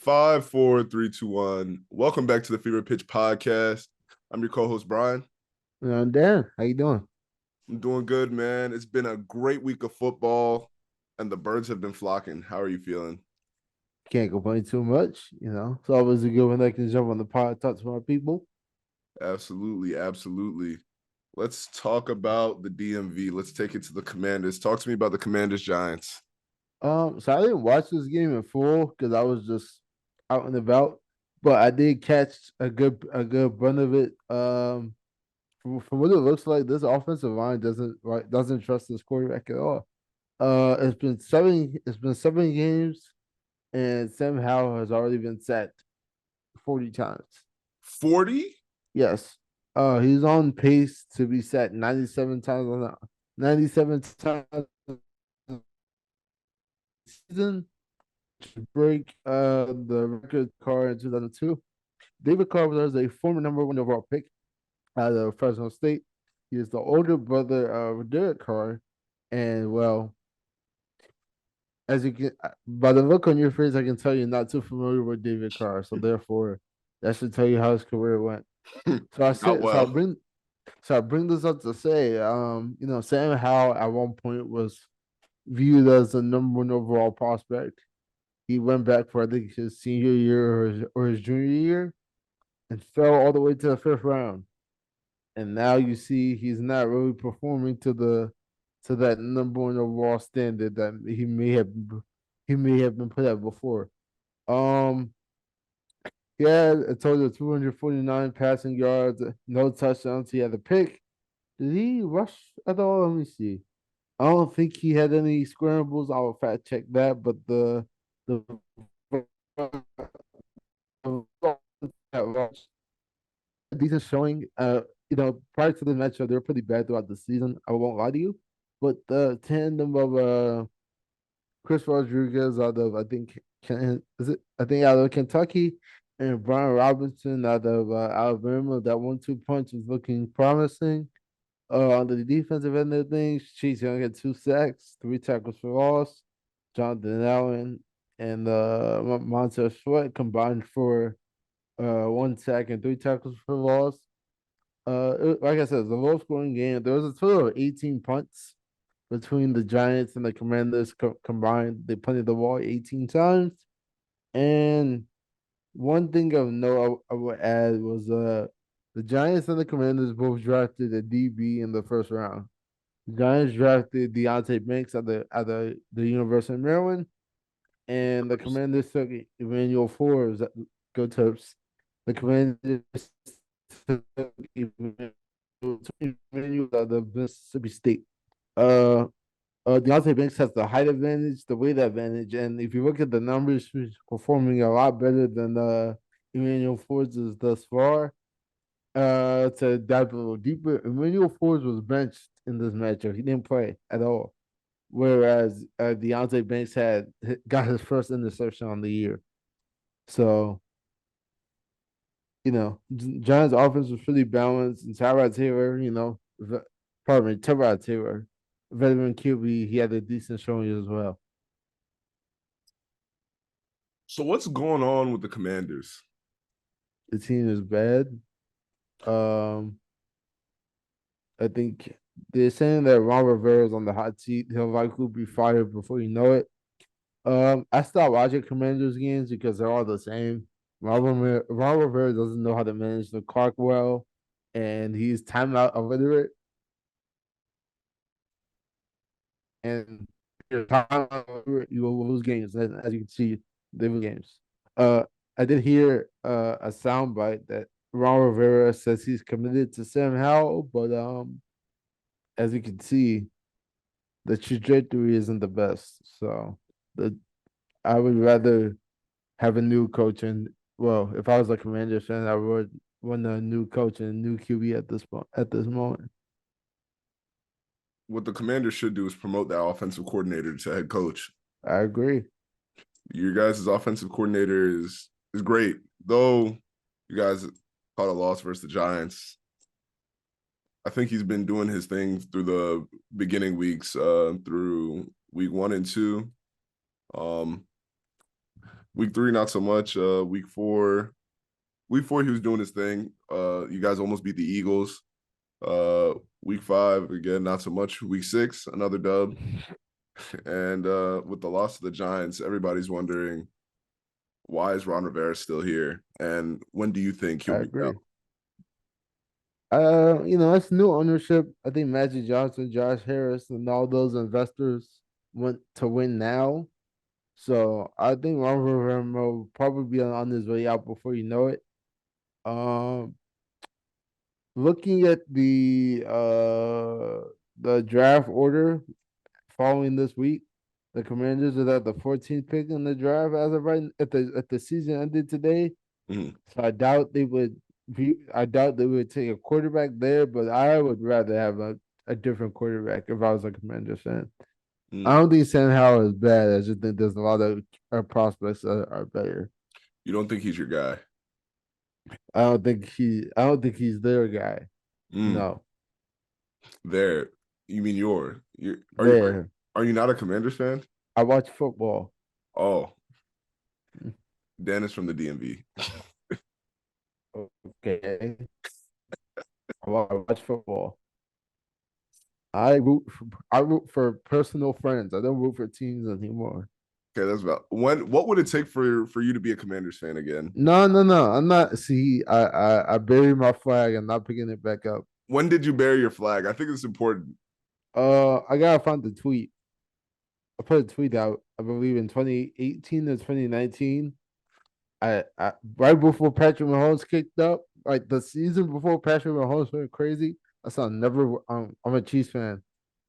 Five, four, three, two, one. Welcome back to the Fever Pitch Podcast. I'm your co-host Brian. Dan, how you doing? I'm doing good, man. It's been a great week of football, and the birds have been flocking. How are you feeling? Can't complain too much, you know. It's always a good when I can jump on the pod, talk to my people. Absolutely, absolutely. Let's talk about the DMV. Let's take it to the Commanders. Talk to me about the Commanders Giants. So I didn't watch this game in full because I was just out and about, but I did catch a good run of it. From what it looks like, this offensive line doesn't trust this quarterback at all. It's been seven games, and Sam Howell has already been sacked 40 times. 40? Yes. He's on pace to be set 97 times on the 97 times season to break the record Carr in 2002. David Carr was a former number one overall pick out of Fresno State. He is the older brother of Derek Carr, and well, as you can by the look on your face, I can tell you're not too familiar with David Carr. So therefore, that should tell you how his career went. So I Not said, so I well. bring So I bring this up to say, Sam Howell at one point was viewed as the number one overall prospect. He went back for I think his senior year or his junior year and fell all the way to the fifth round. And now you see he's not really performing to that number one overall standard that he may have been put at before. Um, he had a total of 249 passing yards, no touchdowns. He had a pick. Did he rush at all? Let me see. I don't think he had any scrambles. I will fact check that, but the decent showing. Prior to the matchup, they were pretty bad throughout the season. I won't lie to you, but the tandem of Chris Rodriguez out of I think out of Kentucky and Brian Robinson out of Alabama, that 1-2 punch is looking promising. On the defensive end of things, Chase Young had 2 sacks, 3 tackles for loss. Jonathan Allen and Montez Sweat combined for 1 sack and 3 tackles for loss. Like I said, it's a low scoring game. There was a total of 18 punts between the Giants and the Commanders combined. They punted the ball 18 times. And one thing of note I would add was the Giants and the Commanders both drafted a DB in the first round. The Giants drafted Deontay Banks at the University of Maryland, and the Commanders took Emmanuel Forbes. Go Terps. The Commanders took Emmanuel at the Mississippi State. Uh, Deontay Banks has the height advantage, the weight advantage, and if you look at the numbers, he's performing a lot better than Emmanuel Forbes is thus far. To dive a little deeper, Emmanuel Forbes was benched in this matchup. He didn't play at all. Whereas Deontay Banks got his first interception on the year. So, Giants offense was pretty balanced. And Tyrod Taylor, veteran QB, he had a decent showing as well. So what's going on with the Commanders? The team is bad. Um, I think they're saying that Ron Rivera is on the hot seat. He'll likely be fired before you know it. I stopped watching Commanders games because they're all the same. Ron Rivera doesn't know how to manage the clock well, and he's timeout illiterate. And you're timeout illiterate, you will lose games. And as you can see, they lose games. Uh, I did hear a soundbite that Ron Rivera says he's committed to Sam Howell, but as you can see, the trajectory isn't the best. So the I would rather have a new coach and well, if I was a Commander fan, I would want a new coach and a new QB at this moment. What the Commanders should do is promote that offensive coordinator to head coach. I agree. Your guys' offensive coordinator is great, though. You guys caught a loss versus the Giants. I think he's been doing his thing through the beginning weeks, through week 1 and 2. Um, Week 3, not so much. Week 4, he was doing his thing. You guys almost beat the Eagles. Week 5, again, not so much. Week 6, another dub. And with the loss to the Giants, everybody's wondering, why is Ron Rivera still here? And when do you think he'll I be out? agree. It's new ownership. I think Magic Johnson, Josh Harris, and all those investors want to win now. So I think Ron Rivera will probably be on his way out before you know it. Um, Looking at the draft order following this week, the Commanders are at the 14th pick in the draft as of right at the season ended today. Mhm. So I doubt they would take a quarterback there, but I would rather have a different quarterback if I was a Commanders fan. I Mm. don't think Sam Howell is bad. I just think there's a lot of prospects that are better. You don't think he's your guy? I don't think he's their guy. Mm. No, There. You mean there. are you not a Commanders fan? I watch football. Oh, Dan is from the DMV. Okay, I watch football. I root for personal friends. I don't root for teams anymore. Okay, that's about what would it take for you to be a Commanders fan again? No, no, no. I'm not. See, I buried my flag. I'm not picking it back up. When did you bury your flag? I think it's important. I gotta find the tweet. I put a tweet out. I believe in 2018 or 2019. I right before Patrick Mahomes kicked up, like the season before Patrick Mahomes went crazy. I saw never. I'm a Chiefs fan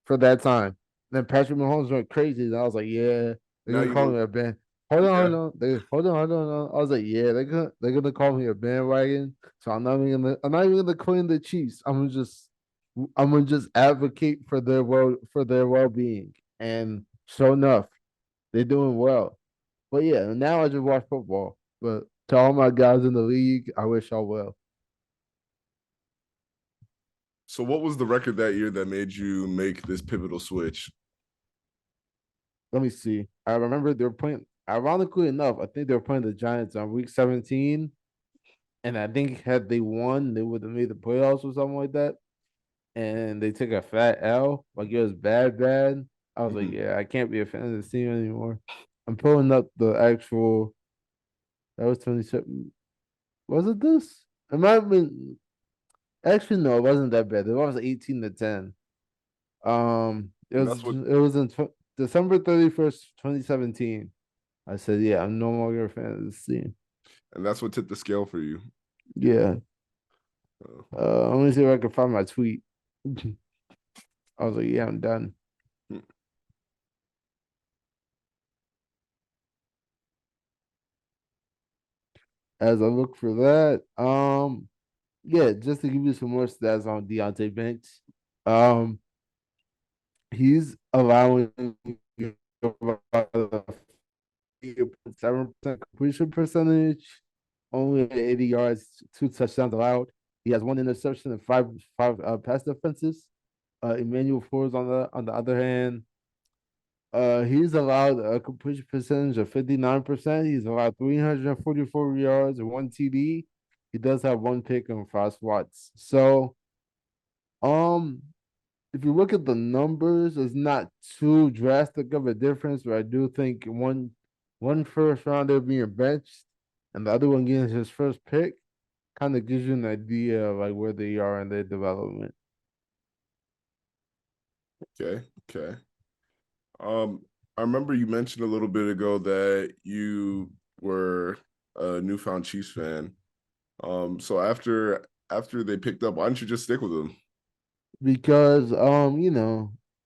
for that time. Then Patrick Mahomes went crazy, and I was like, yeah, they're Now gonna you call know. me a band. Hold on, Yeah. hold on. Hold on. I was like, yeah, they're gonna call me a bandwagon. So I'm not even gonna claim the Chiefs. I'm gonna just advocate for their well being. And sure enough, they're doing well. But yeah, now I just watch football. But to all my guys in the league, I wish y'all well. So what was the record that year that made you make this pivotal switch? Let me see. I remember they were playing. Ironically enough, I think they were playing the Giants on week 17, and I think had they won, they would have made the playoffs or something like that. And they took a fat L, like it was bad. I was like, Mhm. yeah, I can't be a fan of this team anymore. I'm pulling up the actual. That was 27. Was it this? It might have been. Actually, no, it wasn't that bad. It was 18-10. And that's what It was in December 31st, 2017. I said, yeah, I'm no longer a fan of this team. and that's what tipped the scale for you. Yeah. Uh, Let me see if I can find my tweet. I was like, yeah, I'm done. hmm. As I look for that, yeah, just to give you some more stats on Deontay Banks, um, he's allowing 7% completion percentage, only 80 yards, 2 touchdowns allowed. He has one interception and five pass defenses. Emmanuel Forbes on the other hand, he's allowed a completion percentage of 59%. He's allowed 344 yards and one TD. He does have one pick and five swats. So, um, if you look at the numbers, it's not too drastic of a difference, but I do think one first rounder being benched and the other one getting his first pick kind of gives you an idea of like where they are in their development. Okay, okay. Um, I remember you mentioned a little bit ago that you were a newfound Chiefs fan. So after they picked up, why didn't you just stick with them? Because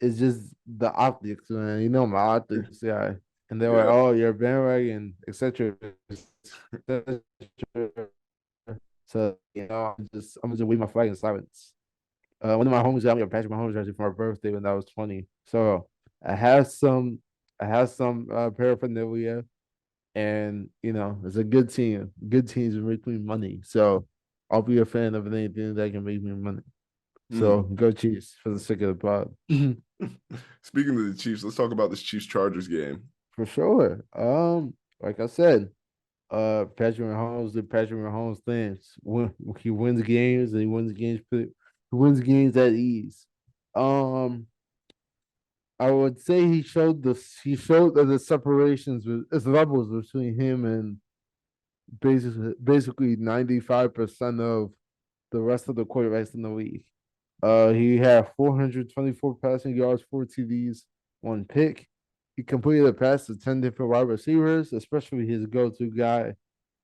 it's just the optics, man. You know my optics guy. And they're like, Yeah, oh, you're a bandwagon, etc. So, I'm just wave my flag in silence. One of my homies got me a Patrick Mahomes jersey for my birthday when I was 20. So I have some I have some paraphernalia and it's a good team. Good teams make me money. So I'll be a fan of anything that can make me money. Mhm. So go Chiefs for the sake of the pod. Speaking of the Chiefs, let's talk about this Chiefs Chargers game. For sure. like I said, Patrick Mahomes did Patrick Mahomes things. When he wins games and he wins games at ease. Um, I would say he showed that the separations his levels between him and basically 95% of the rest of the quarterbacks in the league. He had 424 passing yards, 4 TDs, 1 pick. He completed a pass to 10 different wide receivers, especially his go-to guy,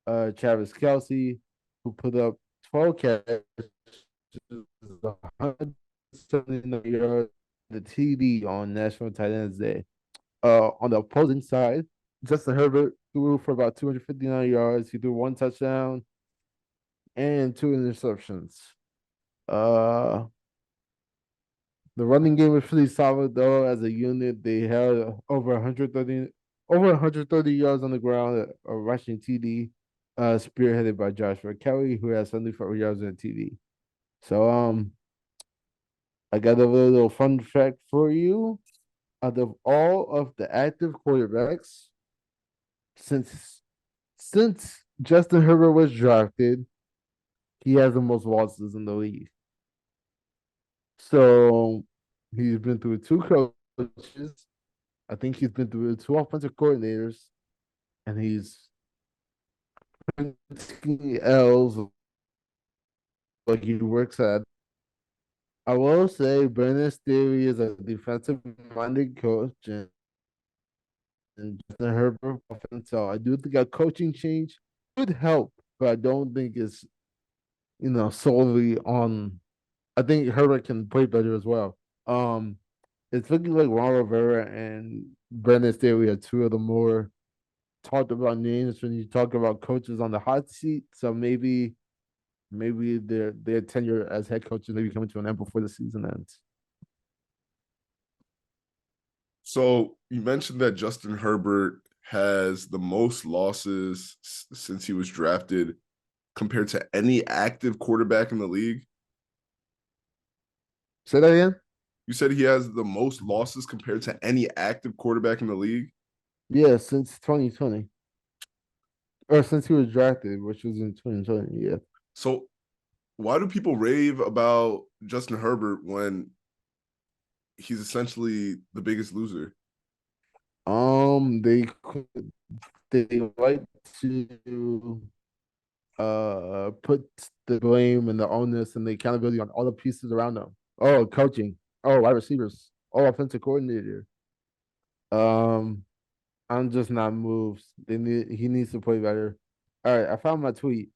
Travis Kelsey, who put up 12 catches, 179 yards, the TD on National Tight Ends Day. On the opposing side, Justin Herbert threw for about 259 yards. He threw 1 touchdown and 2 interceptions. Uh, the running game was pretty solid though. As a unit, they had over 130 yards on the ground, a rushing TD, spearheaded by Joshua Kelly, who had 74 yards in TD. So I got a little fun fact for you. Out of all of the active quarterbacks since Justin Herbert was drafted, he has the most losses in the league. So he's been through 2 coaches. I think he's been through 2 offensive coordinators, and he's taking L's like he works at. I will say Brandon Staley is a defensive minded coach, and Justin Herbert offense. So I do think a coaching change could help, but I don't think it's solely on. I think Herbert can play better as well. It's looking like Ron Rivera and Brandon Staley are two of the more talked about names when you talk about coaches on the hot seat. So maybe their tenure as head coaches maybe coming to an end before the season ends. So you mentioned that Justin Herbert has the most losses since he was drafted compared to any active quarterback in the league. Say that again. You said he has the most losses compared to any active quarterback in the league. Yeah, since 2020 or since he was drafted, which was in 2020. Yeah. So why do people rave about Justin Herbert when he's essentially the biggest loser? They like to put the blame and the onus and the accountability on all the pieces around them. Oh, coaching. Oh, wide receivers. Oh, offensive coordinator. Um, I'm just not moved. He needs to play better. All right, I found my tweet.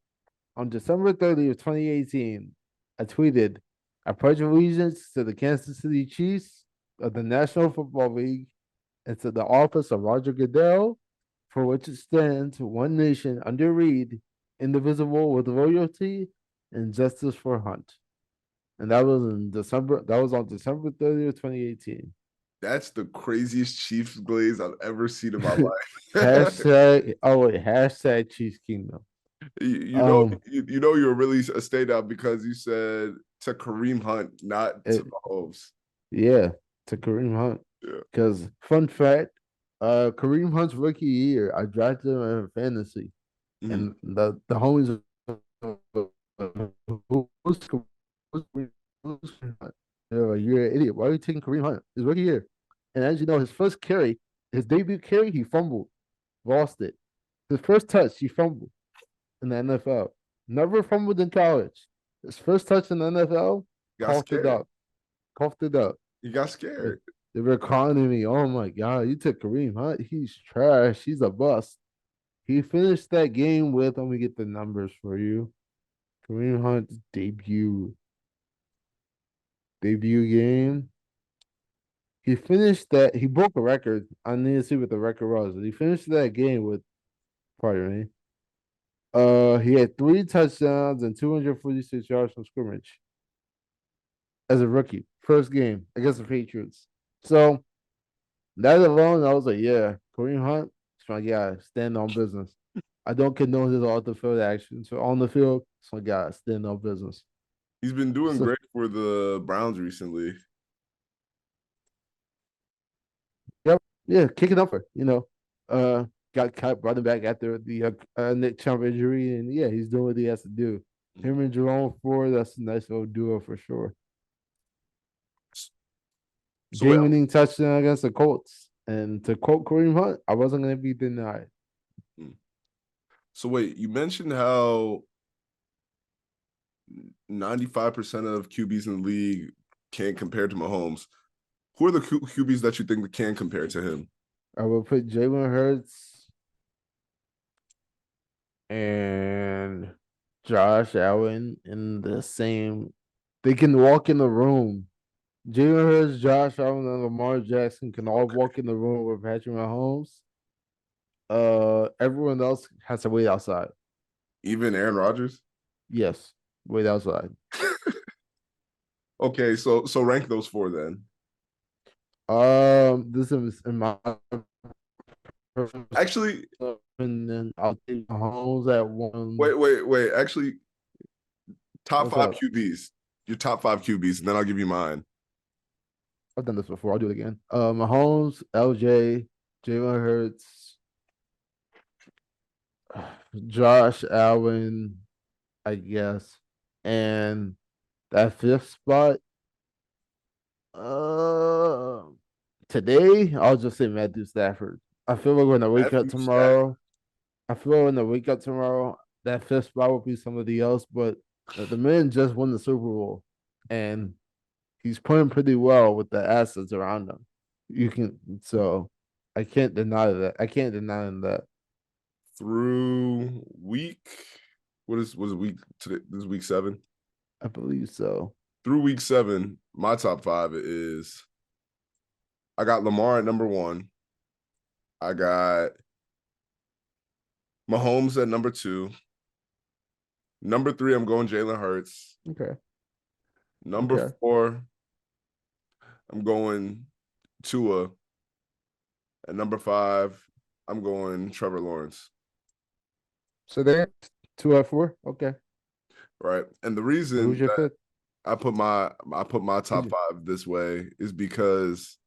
On December 30th, 2018, I tweeted, I pledge allegiance to the Kansas City Chiefs of the National Football League and to the office of Roger Goodell, for which it stands one nation under Reed, indivisible with loyalty and justice for Hunt. And that was in December. That was on December 30th, 2018. That's the craziest Chiefs glaze I've ever seen in my life. Hashtag oh wait, hashtag Chiefs Kingdom. you know, Um you know, you're really a stayed out because you said to Kareem Hunt, not to it, Mahomes. yeah, to Kareem Hunt. Yeah. Because fun fact, Kareem Hunt's rookie year, I drafted him in fantasy. Mm-hmm. And the homies they're like, you're an idiot. Why are you taking Kareem Hunt? His rookie year. And as you know, his first carry, his debut carry, he fumbled, lost it. His first touch, he fumbled in the NFL. Never fumbled in college. His first touch in the NFL, Got coughed it scared. up. Coughed it up. You got They scared. they were calling me, oh my God, you took Kareem Hunt. He's trash. He's a bust. He finished that game with, let me get the numbers for you. Kareem Hunt's debut game. He broke a record. I need to see what the record was. He finished that game with, pardon me. He had 3 touchdowns and 246 yards from scrimmage as a rookie. First game against the Patriots. So that alone, I was like, yeah, Kareem Hunt, it's my guy, stand on business. I don't condone his off the field actions. So on the field, it's my guy, stand on business. He's been doing So great for the Browns recently. yep, yeah, kicking over, you know. got cut running back after the Nick Chubb injury, and yeah, he's doing what he has to do. Him and Jerome Ford, that's a nice little duo for sure. So wait, Game-winning touchdown against the Colts, and to quote Kareem Hunt, I wasn't going to be denied. so wait, you mentioned how 95% of QBs in the league can't compare to Mahomes. Who are the QBs that you think that can compare to him? I will put Jalen Hurts and Josh Allen in the same. They can walk in the room. Jalen Hurts, Josh Allen, and Lamar Jackson can all walk in the room with Patrick Mahomes. Everyone else has to wait outside. Even Aaron Rodgers? Yes, wait outside. Okay, so rank those four then. This is in my personal Actually, opinion. I'll take Mahomes at one. wait. Actually, top What's five up? QBs. Your top five QBs, and then I'll give you mine. I've done this before. I'll do it again. Mahomes, LJ, Jalen Hurts, Josh Allen, I guess, and that fifth spot. Uh, Today I'll just say Matthew Stafford. I feel like when I wake up Matthew Stafford. tomorrow, I feel when I wake up tomorrow, that fifth spot will be somebody else. But the man just won the Super Bowl, and he's playing pretty well with the assets around him. You can so I can't deny that. I can't deny that. Through week. What is week today? This is week 7. I believe so. Through week 7, my top five is I got Lamar at number 1. I got Mahomes at number 2. Number 3, I'm going Jalen Hurts. Okay. Number Okay. 4, I'm going Tua. At number 5, I'm going Trevor Lawrence. So there, two out of four. Okay. Right. And the So who's reason your that fifth? I put my Who's top your, 5 this way is because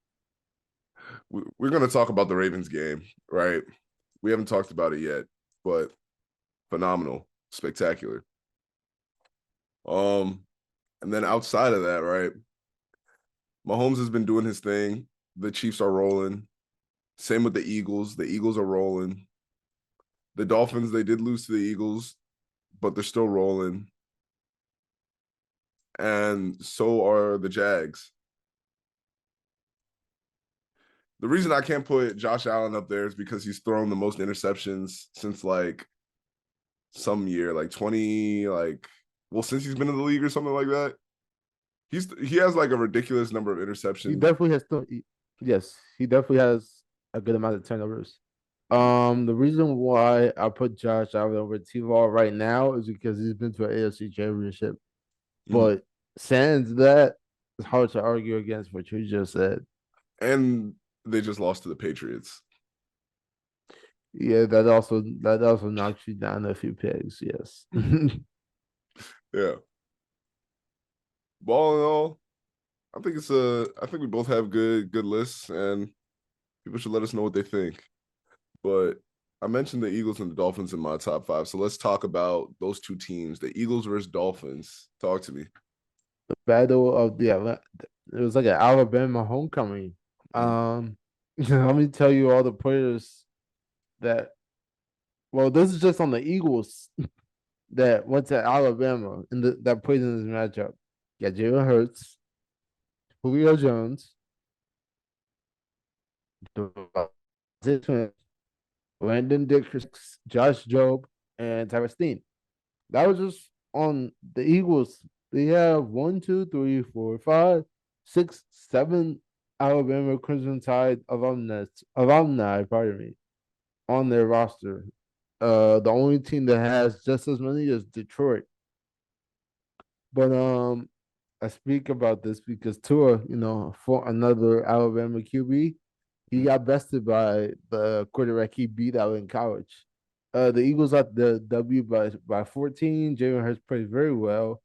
we're going to talk about the Ravens game, right? We haven't talked about it yet, but phenomenal, spectacular. Um, and then outside of that, right? Mahomes has been doing his thing. The Chiefs are rolling. Same with the Eagles. The Eagles are rolling. The Dolphins, they did lose to the Eagles, but they're still rolling. And so are the Jags. The reason I can't put Josh Allen up there is because he's thrown the most interceptions since like some year, like 20, like well, since he's been in the league or something like that. He has like a ridiculous number of he interceptions. definitely has to. Yes, he definitely has a good amount of turnovers. The reason why I put Josh Allen over T-Law right now is because he's been to an AFC championship. Mhm. But sans that, it's hard to argue against what you just said. And they just lost to the Patriots. Yeah, that also knocks you down a few pegs. Yes. Yeah. Ball and all, I think we both have good lists and people should let us know what they think. But I mentioned the Eagles and the Dolphins in my top 5. So let's talk about those two teams, the Eagles versus Dolphins. Talk to me. The battle of the it was like an Alabama homecoming. Mm. Let me tell you all the players that. Well, this is just on the Eagles that went to Alabama and that played in this matchup. Yeah, Jalen Hurts, Julio Jones, Landon Dix, Josh Jobe, and Tyler Steen. That was just on the Eagles. They have one, two, three, four, five, six, seven Alabama Crimson Tide alumni, pardon me, on their roster. The only team that has just as many is Detroit. But I speak about this because Tua, for another Alabama QB, he got bested by the quarterback he beat out in college. The Eagles got the W by 14. Jalen Hurts played very well.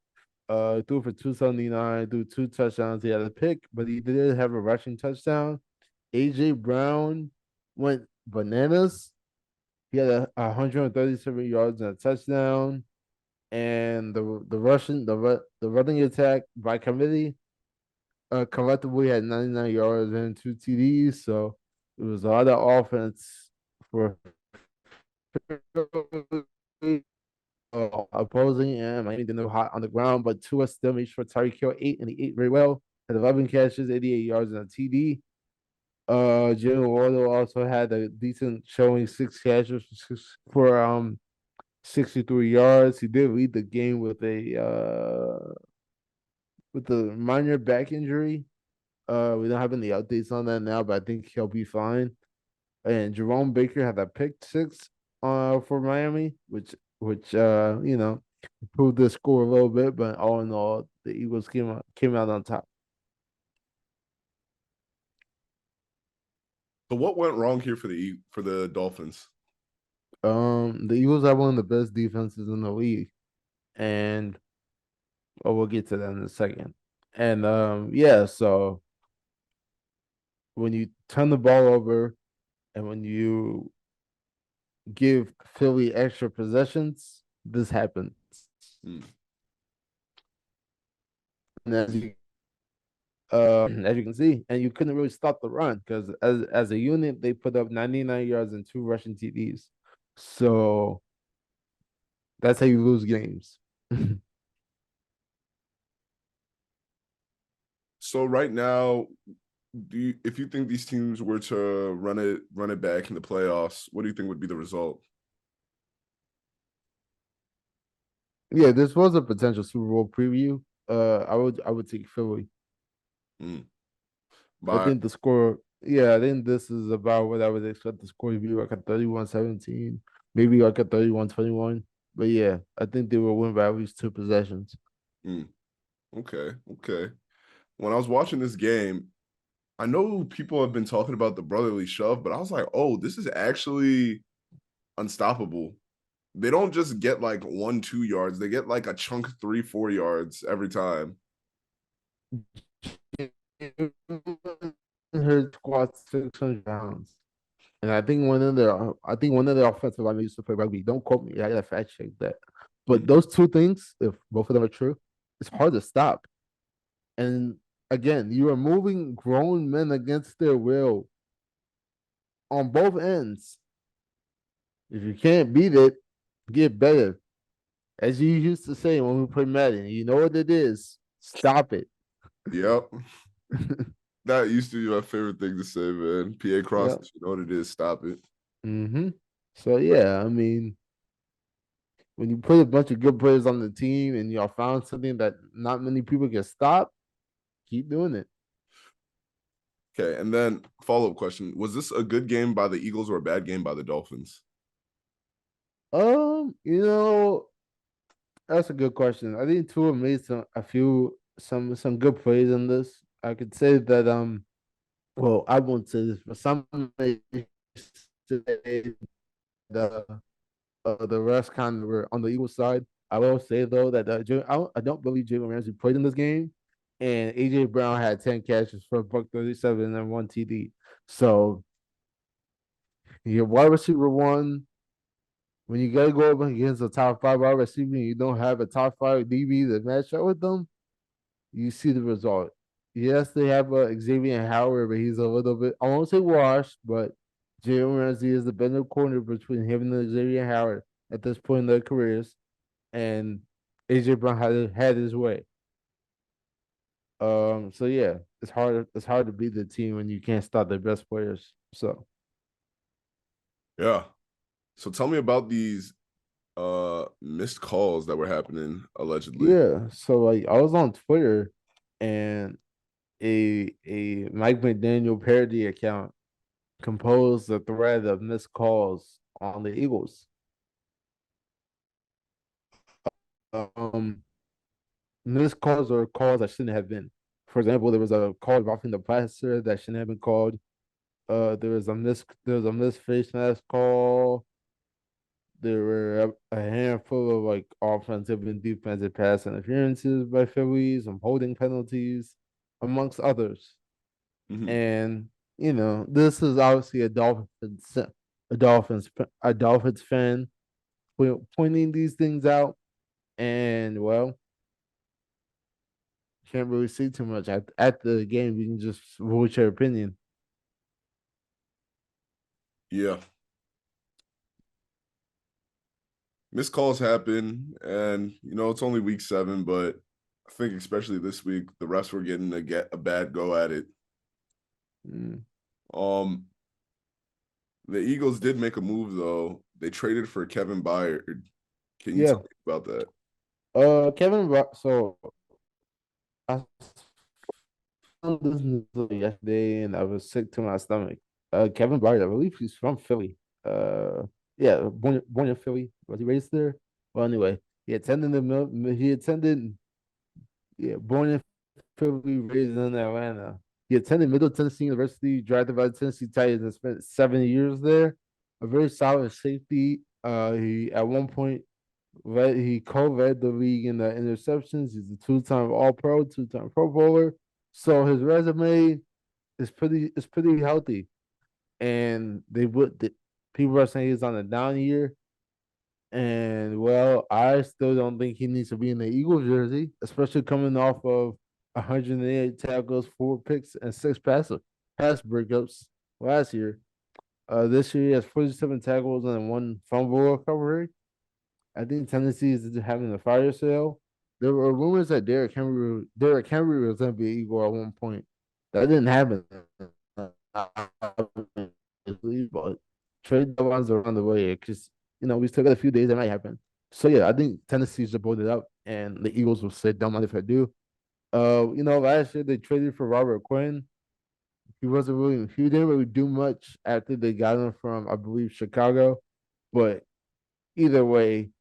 Threw for 279, threw 2 touchdowns. He had a pick, but he did have a rushing touchdown. AJ Brown went bananas. He had 137 yards and a touchdown. And the running attack by committee collectively had 99 yards and two TDs. So it was a lot of offense for opposing, and Miami didn't know hot on the ground, but Tua still made sure Tyreek Hill ate, and he ate very well. Had 11 catches, 88 yards, and a TD. Jalen Waddle also had a decent showing, six catches for 63 yards. He did lead the game with a minor back injury. We don't have any updates on that now, but I think he'll be fine. And Jerome Baker had a pick six for Miami, which improved the score a little bit, but all in all, the Eagles came out on top. So what went wrong here for the Dolphins? The Eagles are one of the best defenses in the league, and we'll get to that in a second. And yeah, so when you turn the ball over and when you give Philly extra possessions, this happens. Hmm. And as you can see, and you couldn't really stop the run because as a unit they put up 99 yards and two rushing TDs. So that's how you lose games. So right now, if you think these teams were to run it back in the playoffs, what do you think would be the result? Yeah, this was a potential Super Bowl preview. I would take Philly. Hmm. I By think the score, yeah, I think this is about what I would expect the score to be like a 31-17, maybe like a 31-21. But yeah, I think they will win by at least two possessions. hmm. Okay, okay. When I was watching this game, I know people have been talking about the brotherly shove, but I was like, oh, this is actually unstoppable. They don't just get like 1, 2 yards; they get like a chunk 3, 4 yards every time. Her squat's 600 pounds. And I think one of the offensive linemen used to play rugby. Don't quote me. I gotta fact check that. But Mhm. those two things, if both of them are true, it's hard to stop. And again, you are moving grown men against their will on both ends. If you can't beat it, get better. As you used to say when we play Madden, you know what it is. Stop it. Yep, that used to be my favorite thing to say, man. PA Yeah. crosses, you know what it is. Stop it. So yeah, I mean, when you put a bunch of good players on the team and y'all found something that not many people can stop, keep doing it. Okay, and then follow up question: was this a good game by the Eagles or a bad game by the Dolphins? Um, you know, that's a good question. I think Tua made some good plays in this. I could say that well, I won't say this, but some may say the rest kind of were on the Eagles side. I will say though that I don't believe Jalen Ramsey played in this game, and AJ Brown had 10 catches for a buck 37 and one TD. So your wide receiver one, when you gotta go up against a top five wide receiver, and you don't have a top five DB to match up with them. You see the result. Yes, they have Xavier Howard, but he's a little bit, I won't say washed, but Jalen Ramsey is the better corner between him and Xavier Howard at this point in their careers. And AJ Brown had his way. So yeah, it's hard to beat the team when you can't stop their best players. So Yeah. So tell me about these missed calls that were happening allegedly. yeah, so like I was on Twitter and a Mike McDaniel parody account composed a thread of missed calls on the Eagles. Um, Missed calls are calls that shouldn't have been. For example, there was a call involving the passer that shouldn't have been called. There was a missed face mask call. There were a handful of like offensive and defensive pass interferences by Phillies, some holding penalties, amongst others. Mhm. And this is obviously a Dolphins sim. a Dolphins fan, pointing these things out, and well, can't really see too much at the game. You can just voice your opinion. Yeah, missed calls happen, and it's only week 7, but I think especially this week the refs were getting a bad go at it. Mm. Um, the Eagles did make a move though. They traded for Kevin Byard. Can you Yeah. tell me about that? So I saw this news yesterday, and I was sick to my stomach. Kevin Byard, I believe he's from Philly. Uh, yeah, born in Philly. Was he raised there? Well, anyway, he attended. Yeah, born in Philly, raised in Atlanta. He attended Middle Tennessee University, drafted by the Tennessee Titans, and spent 7 years there. A very solid safety. He at one point he co-led the league in the interceptions. He's a two-time All-Pro, two-time Pro Bowler. So his resume is pretty healthy. And people are saying he's on a down year. And well, I still don't think he needs to be in the Eagles jersey, especially coming off of 108 tackles, 4 picks, and 6 pass breakups last year. This year he has 47 tackles and 1 fumble recovery. I think Tennessee is having a fire sale. There were rumors that Derrick Henry was going to be an Eagle at one point. That didn't happen. But trade deadlines are on the way because we still got a few days that might happen. So yeah, I think Tennessee should board it up, and the Eagles will say, "Don't mind if I do." Last year they traded for Robert Quinn. He didn't really do much after they got him from, I believe, Chicago. But either way,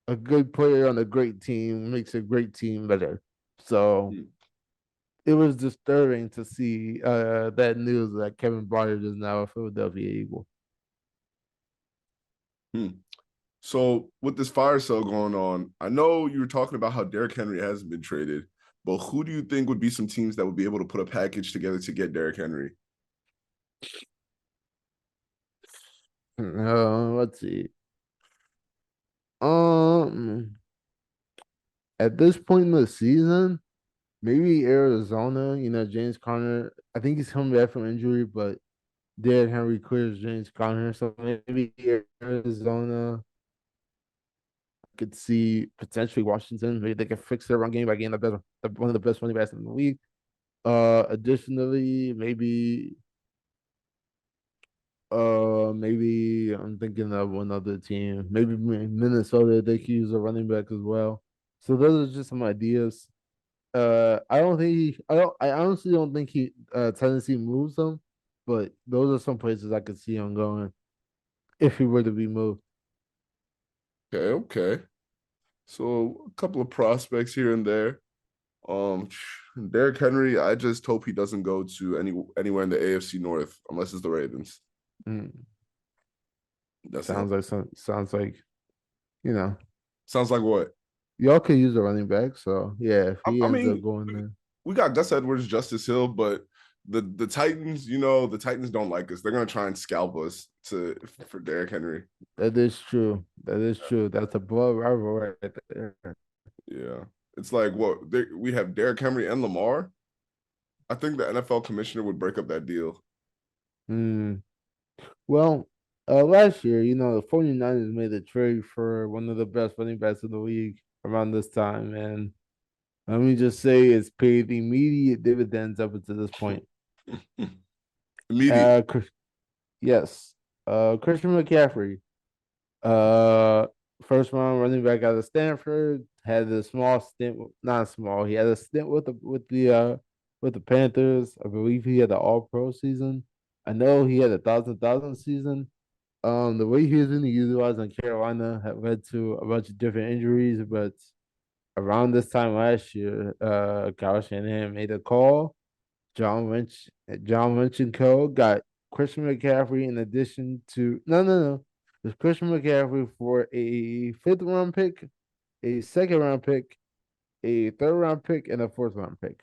a good player on a great team makes a great team better. So Hmm. it was disturbing to see that news that Kevin Byard is now a Philadelphia Eagle. Hmm. So with this fire sale going on, I know you were talking about how Derrick Henry hasn't been traded, but who do you think would be some teams that would be able to put a package together to get Derrick Henry? Let's see. Um, at this point in the season, maybe Arizona. James Conner. I think he's coming back from injury, but Derrick Henry clears James Conner, so maybe Arizona could see potentially Washington. Maybe they can fix their run game by getting one of the best running backs in the league. Additionally, maybe I'm thinking of one other team. Maybe Minnesota. They could use a running back as well. So those are just some ideas. I don't think I honestly don't think Tennessee moves them, but those are some places I could see him going if he were to be moved. Okay, okay. So a couple of prospects here and there. Um, Derrick Henry, I just hope he doesn't go to anywhere in the AFC North unless it's the Ravens. Mm. That's it. Sounds like you know Sounds like what? y'all could use a running back. So yeah, if he I ends up mean, going there, we got Gus Edwards, Justice Hill, but the Titans, the Titans don't like us. They're gonna try and scalp us to for Derrick Henry. that is true. That is true. That's a blood rival right there. Yeah, it's like we have Derrick Henry and Lamar. I think the NFL commissioner would break up that deal. Hmm. Well, last year, the 49ers made a trade for one of the best running backs in the league around this time, and let me just say it's paid immediate dividends up until this point. Immediately. Uh, yes. Christian McCaffrey, uh, first round running back out of Stanford, had a small stint, not small. He had a stint with the Panthers. I believe he had an All Pro season. I know he had a thousand season. The way he was being utilized in Carolina had led to a bunch of different injuries, but around this time last year, Kyle Shanahan made a call. John Lynch and Co. got Christian McCaffrey in addition to no. It's Christian McCaffrey for a fifth round pick, a second round pick, a third round pick, and a fourth round pick.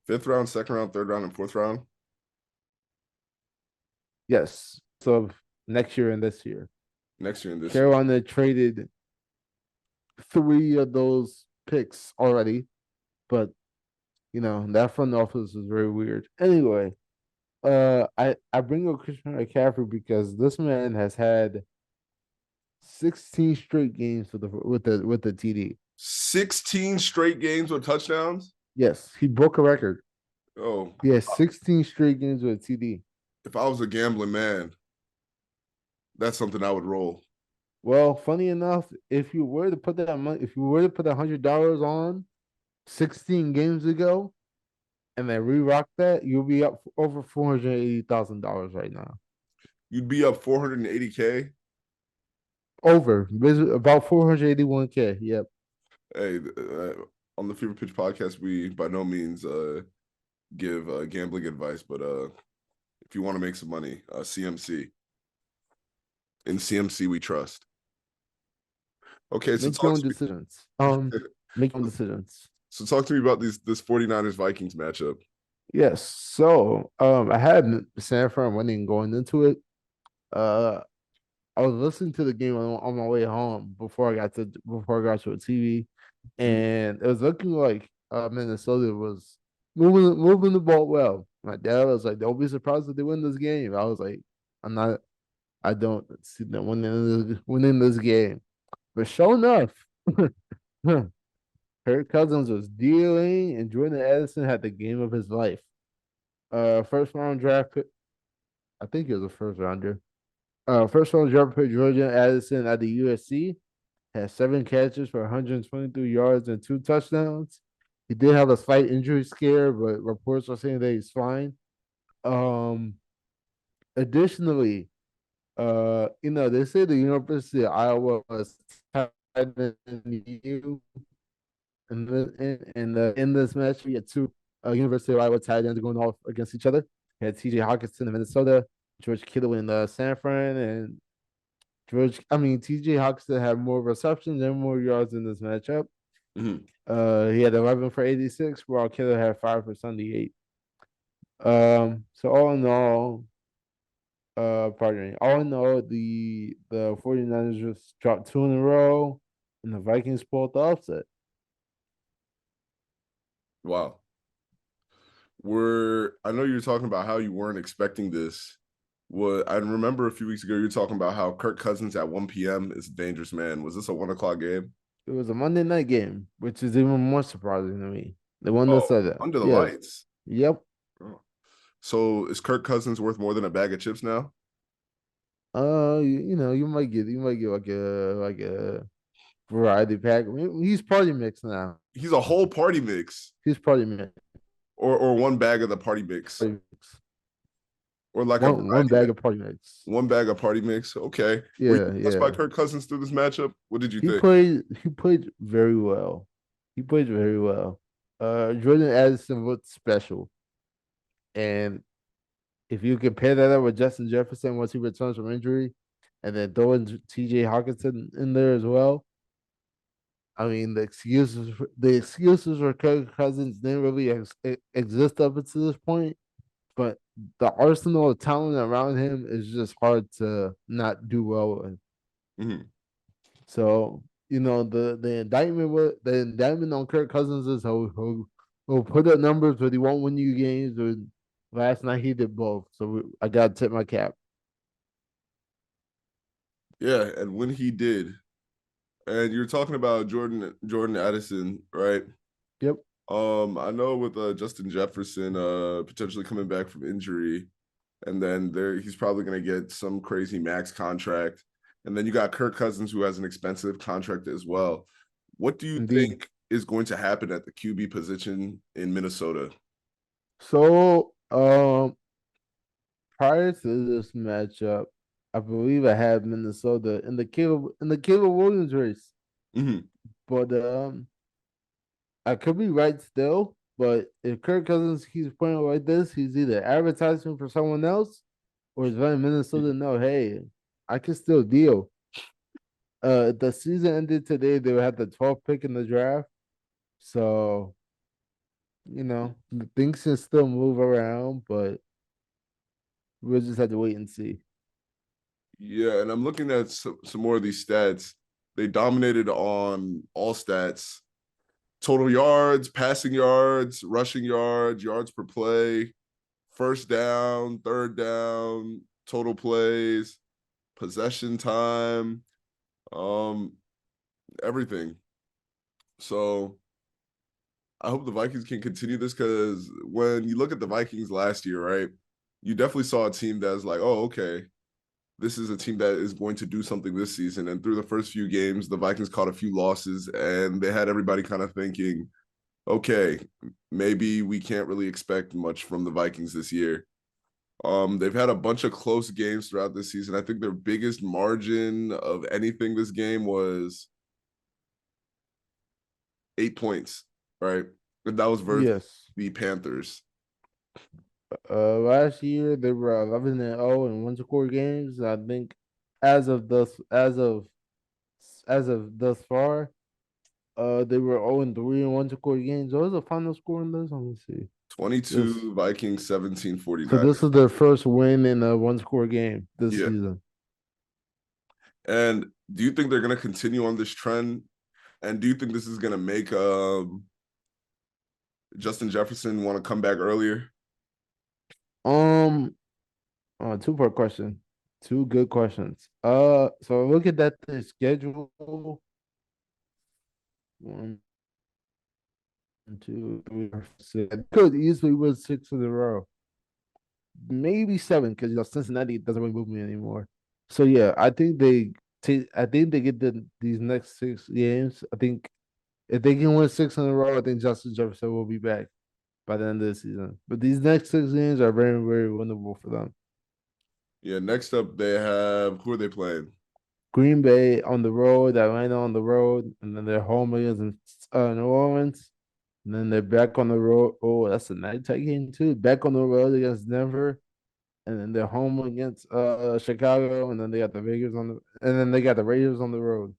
Fifth round, second round, third round, and fourth round. Yes. So next year and this year. next year and this year. Carolina traded three of those picks already, but that front office is very weird. Anyway, I bring up Christian McCaffrey because this man has had 16 straight games with the TD. 16 straight games with touchdowns. Yes, he broke a record. Oh, He has 16 straight games with TD. if I was a gambling man, that's something I would roll. Well, funny enough, if you were to put that money, if you were to put $100 on 16 games ago and then re-rock that, you'll be up over $480,000 right now. You'd be up 480K. Over about 481K. Yep. Hey, on the Fever Pitch podcast, we by no means give gambling advice, but if you want to make some money, CMC. In CMC, we trust. Okay, so Make your talk own to decisions. me. Make your own decisions. So talk to me about this 49ers Vikings matchup. Yes. So, I had San Fran winning going into it. Uh, I was listening to the game on my way home before I got to a TV, Mhm. and it was looking like Minnesota was moving the ball well. My dad was like, "Don't be surprised if they win this game." I was like, "I'm not. I don't see them winning this game." But sure enough, Kirk Cousins was dealing, and Jordan Addison had the game of his life. First round draft pick. I think he was a first rounder. First round draft pick Jordan Addison at the USC had 7 catches for 123 yards and 2 touchdowns. He did have a slight injury scare, but reports are saying that he's fine. Um, Additionally, they say the University of Iowa was tied in you in this match. We had two University of Iowa tight ends going off against each other. We had TJ Hawkinson in Minnesota, George Kittle in San Fran, and TJ Hawkinson had more receptions and more yards in this matchup. Mhm. He had 11 for 86, while Kittle had 5 for 78. So all in all, the 49ers just dropped two in a row, and the Vikings pulled the upset. Wow. I know you're talking about how you weren't expecting this. What I remember a few weeks ago, you were talking about how Kirk Cousins at 1 p.m. is a dangerous man. Was this a 1 o'clock game? It was a Monday night game, which is even more surprising to me. The one that Oh, said that. under the Yes. lights. Yep. Oh. So is Kirk Cousins worth more than a bag of chips now? You might get like a variety pack. I mean, he's party mix now. He's a whole party mix, He's party mix. or one bag of the party mix, Party mix. or like a One variety bag bag. of party mix. One bag of party mix. Okay. Were you Yeah, impressed by yeah. Kirk Cousins through this matchup? What did you He think? played he played very well. He played very well. Jordan Addison looked special. And if you compare that up with Justin Jefferson once he returns from injury, and then throwing TJ Hawkinson in there as well, I mean, the excuses for Kirk Cousins didn't really exist up until this point, but the arsenal of talent around him is just hard to not do well with. Mhm. So the indictment on Kirk Cousins is he'll put up numbers, but he won't win you games. And last night he did both, so I gotta tip my cap. Yeah, and when he did, and you're talking about Jordan Addison, right? Yep. I know with Justin Jefferson potentially coming back from injury, and then he's probably going to get some crazy max contract, and then you got Kirk Cousins who has an expensive contract as well. What do you Indeed. think is going to happen at the QB position in Minnesota? So, prior to this matchup, I believe I had Minnesota in the Caleb Williams race, Mhm. but I could be right still. But if Kirk Cousins keeps playing like this, he's either advertising for someone else or he's letting Minnesota know, hey, I can still deal. The season ended today. They had the 12th pick in the draft, so things can still move around, but we'll just have to wait and see. Yeah, and I'm looking at some more of these stats. They dominated on all stats: total yards, passing yards, rushing yards, yards per play, first down, third down, total plays, possession time, um, everything. So I hope the Vikings can continue this because when you look at the Vikings last year, right, you definitely saw a team that's like, oh, okay, this is a team that is going to do something this season. And through the first few games, the Vikings caught a few losses and they had everybody kind of thinking, okay, maybe we can't really expect much from the Vikings this year. They've had a bunch of close games throughout this season. I think their biggest margin of anything this game was 8 points, right? And that was versus Yes. the Panthers. Last year they were 11-0 in one score games. I think as of thus as of thus far, they were 0-3 in one score games. What was the final score in this? Let me see. This 22 Vikings, 17 so 49. this is their first win in a one score game this Yeah. season. And do you think they're going to continue on this trend? And do you think this is going to make Justin Jefferson want to come back earlier? Um, two-part question. Two good questions. So look at that the schedule. One, two, three, four, six. Could easily win six in a row. Maybe seven, because Cincinnati doesn't really move me anymore. So yeah, I think they take. I think they get these next six games. I think if they can win six in a row, I think Justin Jefferson will be back by the end of the season. But these next six games are very, very winnable for them. Yeah. Next up, they have who are they playing? Green Bay on the road, Atlanta on the road, and then they're home against New Orleans. And then they're back on the road. Oh, that's a nighttime game too. Back on the road against Denver, and then they're home against Chicago, and then they got the Vegas on the, and then they got the Raiders on the road.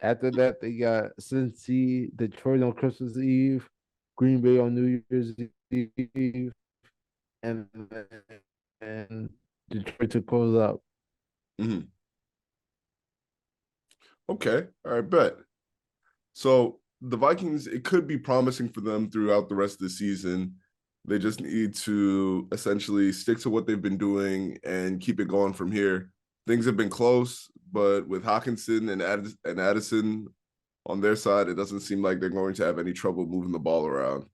After that, they got Cincy, Detroit on Christmas Eve, Green Bay on New Year's Eve, and and Detroit to close out. Mhm. Okay. All right. Bet. So the Vikings, it could be promising for them throughout the rest of the season. They just need to essentially stick to what they've been doing and keep it going from here. Things have been close, but with Hawkinson and Addison on their side, it doesn't seem like they're going to have any trouble moving the ball around.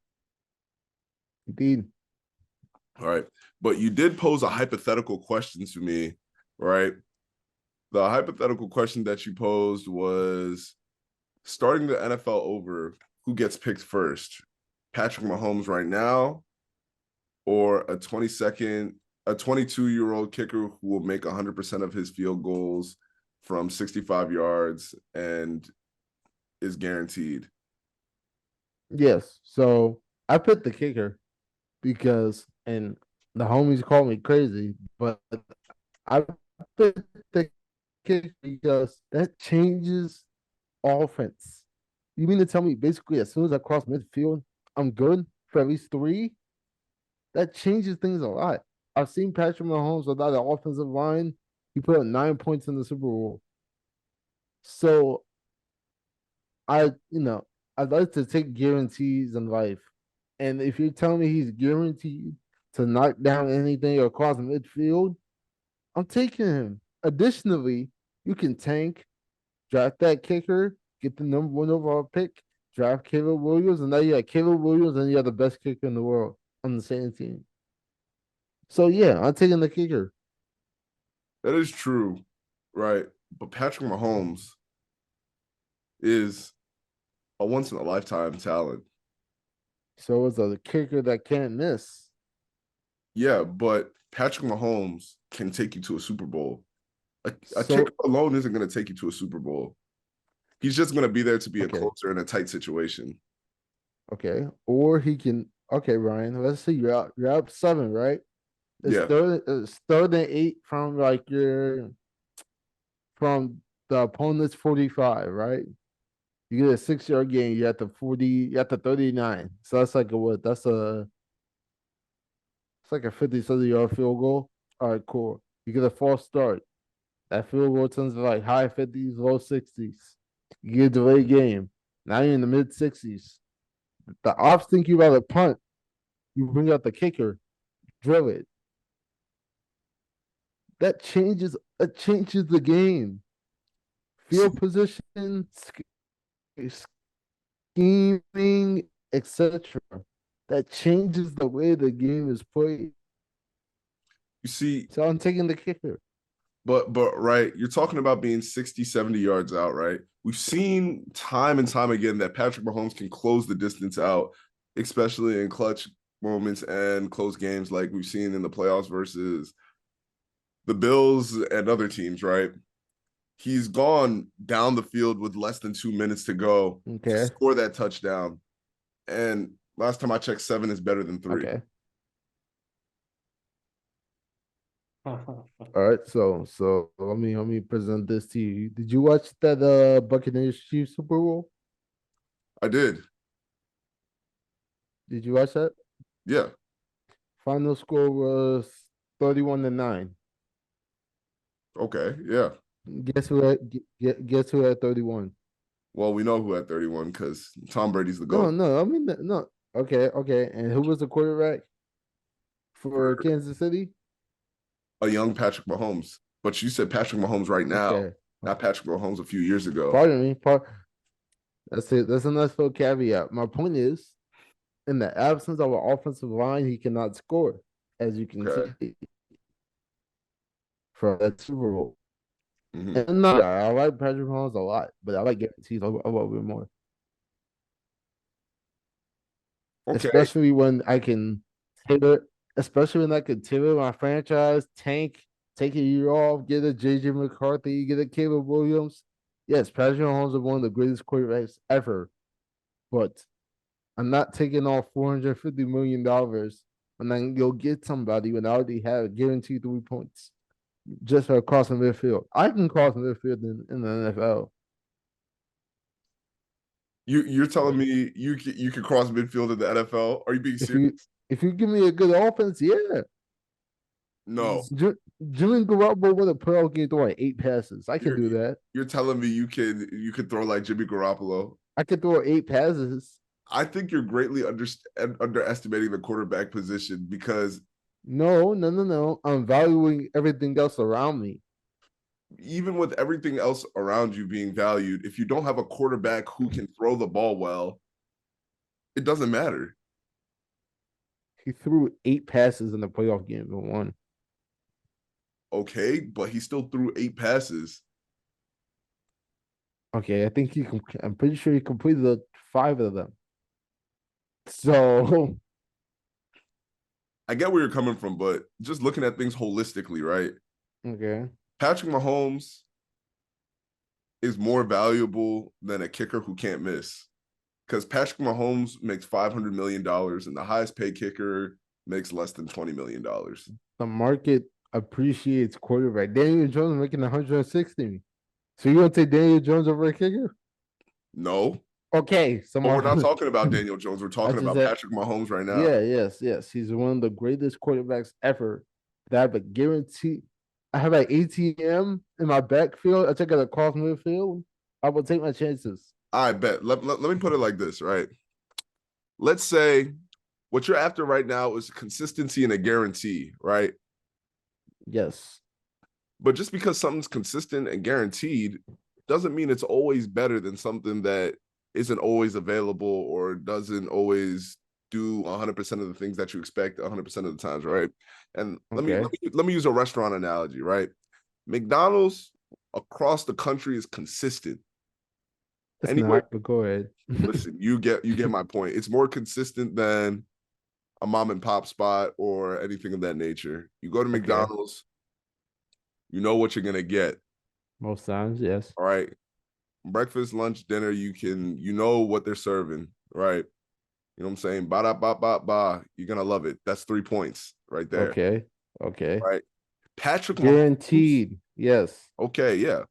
Indeed. All right. But you did pose a hypothetical question to me, right? The hypothetical question that you posed was starting the NFL over, who gets picked first? Patrick Mahomes right now or a 22-year-old kicker who will make 100% of his field goals from 65 yards and is guaranteed? Yes. So I picked the kicker because, and the homies call me crazy, but I picked the kicker because that changes offense. You mean to tell me basically as soon as I cross midfield, I'm good for at least three? That changes things a lot. I've seen Patrick Mahomes without the offensive line. He put up 9 points in the Super Bowl. So I'd like to take guarantees in life. And if you're telling me he's guaranteed to knock down anything across midfield, I'm taking him. Additionally, you can tank, draft that kicker, get the number one overall pick, draft Caleb Williams, and now you got Caleb Williams and you have the best kicker in the world on the same team. So yeah, I'm taking the kicker. That is true, right? But Patrick Mahomes is a once in a lifetime talent. So it's a kicker that can't miss. Yeah, but Patrick Mahomes can take you to a Super Bowl. A kicker So alone isn't going to take you to a Super Bowl. He's just going to be there to be a okay, closer in a tight situation. okay. Or he can okay, Ryan. Let's see, you're up seven, right? Yeah. It's third and eight from like your from the opponent's 45, right? You get a 6 yard gain, you at the 40, you at the 39. So that's like a what? It's like a 50 something yard field goal. All right, cool. You get a false start. That field goal turns to like high 50s, low 60s. You get a delay game. Now you're in the mid 60s. The ops think you rather punt. You bring out the kicker, drill it. That changes the game. See, Field position, scheming, etc. That changes the way the game is played. you see, So I'm taking the kicker. but right, you're talking about being 60, 70 yards out, right? We've seen time and time again that Patrick Mahomes can close the distance out, especially in clutch moments and close games like we've seen in the playoffs versus the Bills and other teams, right? He's gone down the field with less than 2 minutes to go to Okay. score that touchdown. And last time I checked, 7 is better than 3. Okay. All right. So let me present this to you. Did you watch that Buccaneers Chiefs Super Bowl? I did. Did you watch that? Yeah. Final score was 31-9. Okay. Yeah. Guess who had 31? Well, we know who had 31 because Tom Brady's the No, GOAT. no, I mean no. Okay, okay. And who was the quarterback for For Kansas City? a young Patrick Mahomes. But you said Patrick Mahomes right now, Okay. not Patrick Mahomes a few years ago. Pardon me. That's it. That's a nice little caveat. My point is, in the absence of an offensive line, he cannot score, as you can Okay. see from that Super Bowl. Hmm. And no, I like Patrick Mahomes a lot, but I like guarantees a little bit more, Okay. especially when I can tailor, especially when I can tailor my franchise, take a year off, get a JJ McCarthy, get a Caleb Williams. Yes, Patrick Mahomes is one of the greatest quarterbacks ever, but I'm not taking off $450 million and then go get somebody when I already have guaranteed 3 points just for crossing midfield. I can cross midfield in the NFL. You're telling me you can cross midfield in the NFL? Are you being If serious? you give me a good offense, yeah. No. Jimmy Garoppolo won a playoff game throwing 8 passes. I can You're do that. you're telling me you could throw like Jimmy Garoppolo. I can throw 8 passes. I think you're greatly underestimating the quarterback position because No, no, no, no. I'm valuing everything else around me. even with everything else around you being valued, if you don't have a quarterback who can throw the ball well, it doesn't matter. He threw 8 passes in the playoff game and won. Okay, but he still threw 8 passes. Okay, I think I'm pretty sure he completed 5 of them. So I get where you're coming from, but just looking at things holistically, right? okay, Patrick Mahomes is more valuable than a kicker who can't miss. Because Patrick Mahomes makes $500 million and the highest paid kicker makes less than $20 million. the market appreciates quarterback. Daniel Jones making 160. So you gonna take Daniel Jones over a kicker? No, Okay, so but my we're not talking about Daniel Jones. We're I talking just about said, Patrick Mahomes right now. yeah, yes, yes. He's one of the greatest quarterbacks ever. That I have a guarantee. I have an ATM in my backfield. I take it across midfield. I will take my chances. I bet. Let me put it like this, right? Let's say what you're after right now is consistency and a guarantee, right? Yes. But just because something's consistent and guaranteed doesn't mean it's always better than something that isn't always available or doesn't always do 100% of the things that you expect 100% of the times, right? And Okay. let me use a restaurant analogy, right? McDonald's across the country is consistent. It's Anywhere, not, but go ahead. listen, you get my point. It's more consistent than a mom and pop spot or anything of that nature. You go to Okay. McDonald's, you know what you're gonna get. Most times, yes. All right. Breakfast, lunch, dinner, you know what they're serving, right? You know what I'm saying? Ba da ba ba ba. You're gonna love it. That's 3 points right there. Okay. Okay. Right. Patrick Mahomes. Guaranteed. Yes. Okay, yeah.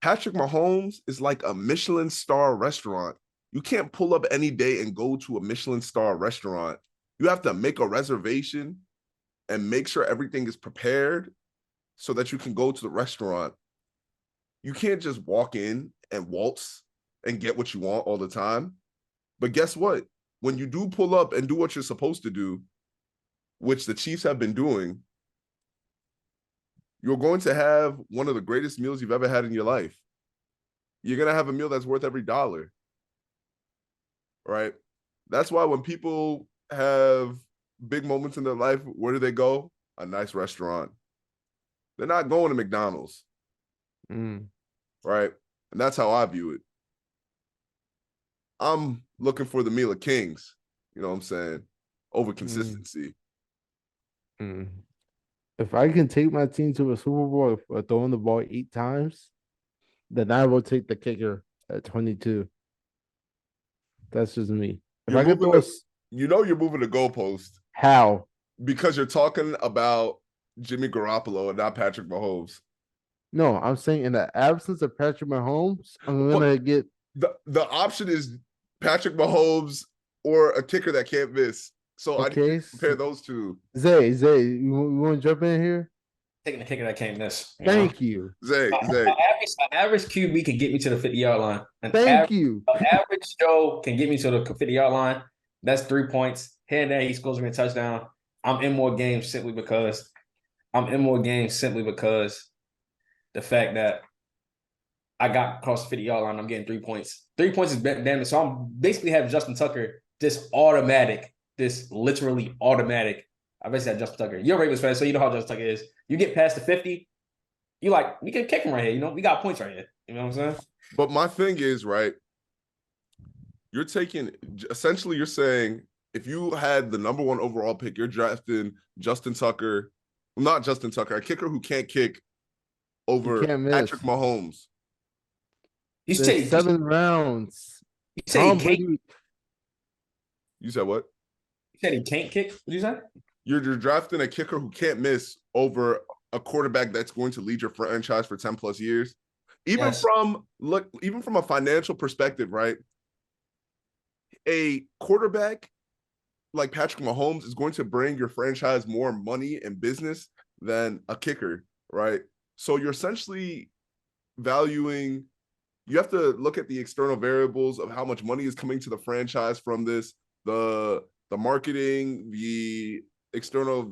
Patrick Mahomes is like a Michelin star restaurant. You can't pull up any day and go to a Michelin star restaurant. You have to make a reservation and make sure everything is prepared so that you can go to the restaurant. You can't just walk in and waltz and get what you want all the time. But guess what? When you do pull up and do what you're supposed to do, which the Chiefs have been doing, you're going to have one of the greatest meals you've ever had in your life. You're going to have a meal that's worth every dollar, right? That's why when people have big moments in their life, where do they go? A nice restaurant. They're not going to McDonald's, right? And that's how I view it. I'm looking for the meal of kings, you know what I'm saying, over consistency. If I can take my team to a Super Bowl for throwing the ball 8 times, then I will take the kicker at 22. That's just me. If You're I can moving throw you're moving the goalpost. How? Because you're talking about Jimmy Garoppolo and not Patrick Mahomes. No, I'm saying in the absence of Patrick Mahomes, I'm gonna get the option is Patrick Mahomes or a kicker that can't miss. So I need to compare those two. Zay, you want to jump in here? Taking the kicker that can't miss. Thank you. Zay. An average QB can get me to the 50-yard line. Thank you. An average Joe can get me to the 50-yard line. That's 3 points. Here and there, he scores me a touchdown. I'm in more games simply because the fact that I got across the 50-yard line, I'm getting 3 points. 3 points is damn. So I'm basically have Justin Tucker this literally automatic. I basically have Justin Tucker. You're a Ravens fan, so you know how Justin Tucker is. You get past the 50, you can kick him right here. You know, we got points right here. You know what I'm saying? But my thing is, right, you're saying if you had the number 1 overall pick, you're drafting Justin Tucker, not Justin Tucker, a kicker who can't kick over Patrick Mahomes. You said 7 rounds. You said he can't. You said what? You said he can't kick? What did you say? You're drafting a kicker who can't miss over a quarterback that's going to lead your franchise for 10 plus years. Even from a financial perspective, right? A quarterback like Patrick Mahomes is going to bring your franchise more money and business than a kicker, right? So you're essentially valuing, you have to look at the external variables of how much money is coming to the franchise from this, the marketing, the external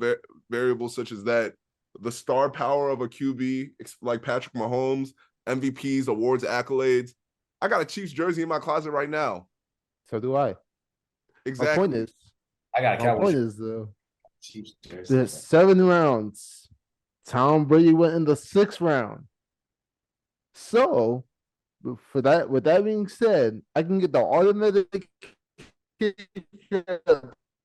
variables such as that, the star power of a QB like Patrick Mahomes, MVPs, awards, accolades. I got a Chiefs jersey in my closet right now. So do I. Exactly. My point is, I got a Cowboys. My point is though, there's 7 rounds. Tom Brady went in the 6th round. So, with that being said, I can get the automatic the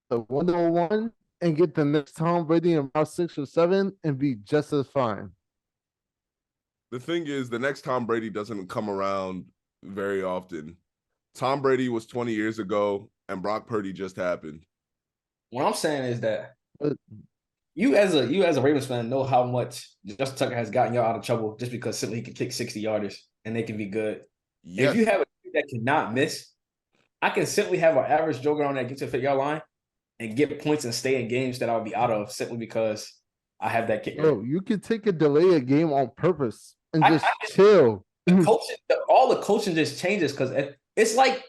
101 and get the next Tom Brady in round 6 or 7 and be just as fine. The thing is, the next Tom Brady doesn't come around very often. Tom Brady was 20 years ago, and Brock Purdy just happened. What I'm saying is that you as a Ravens fan know how much Justin Tucker has gotten y'all out of trouble just because simply he can kick 60-yarders and they can be good. Yes. If you have a team that cannot miss, I can simply have an average joker on that get to the 50-yard line and get points and stay in games that I'll be out of simply because I have that kicker. Bro, you can take a delay a game on purpose and just chill. All the coaching just changes because it's like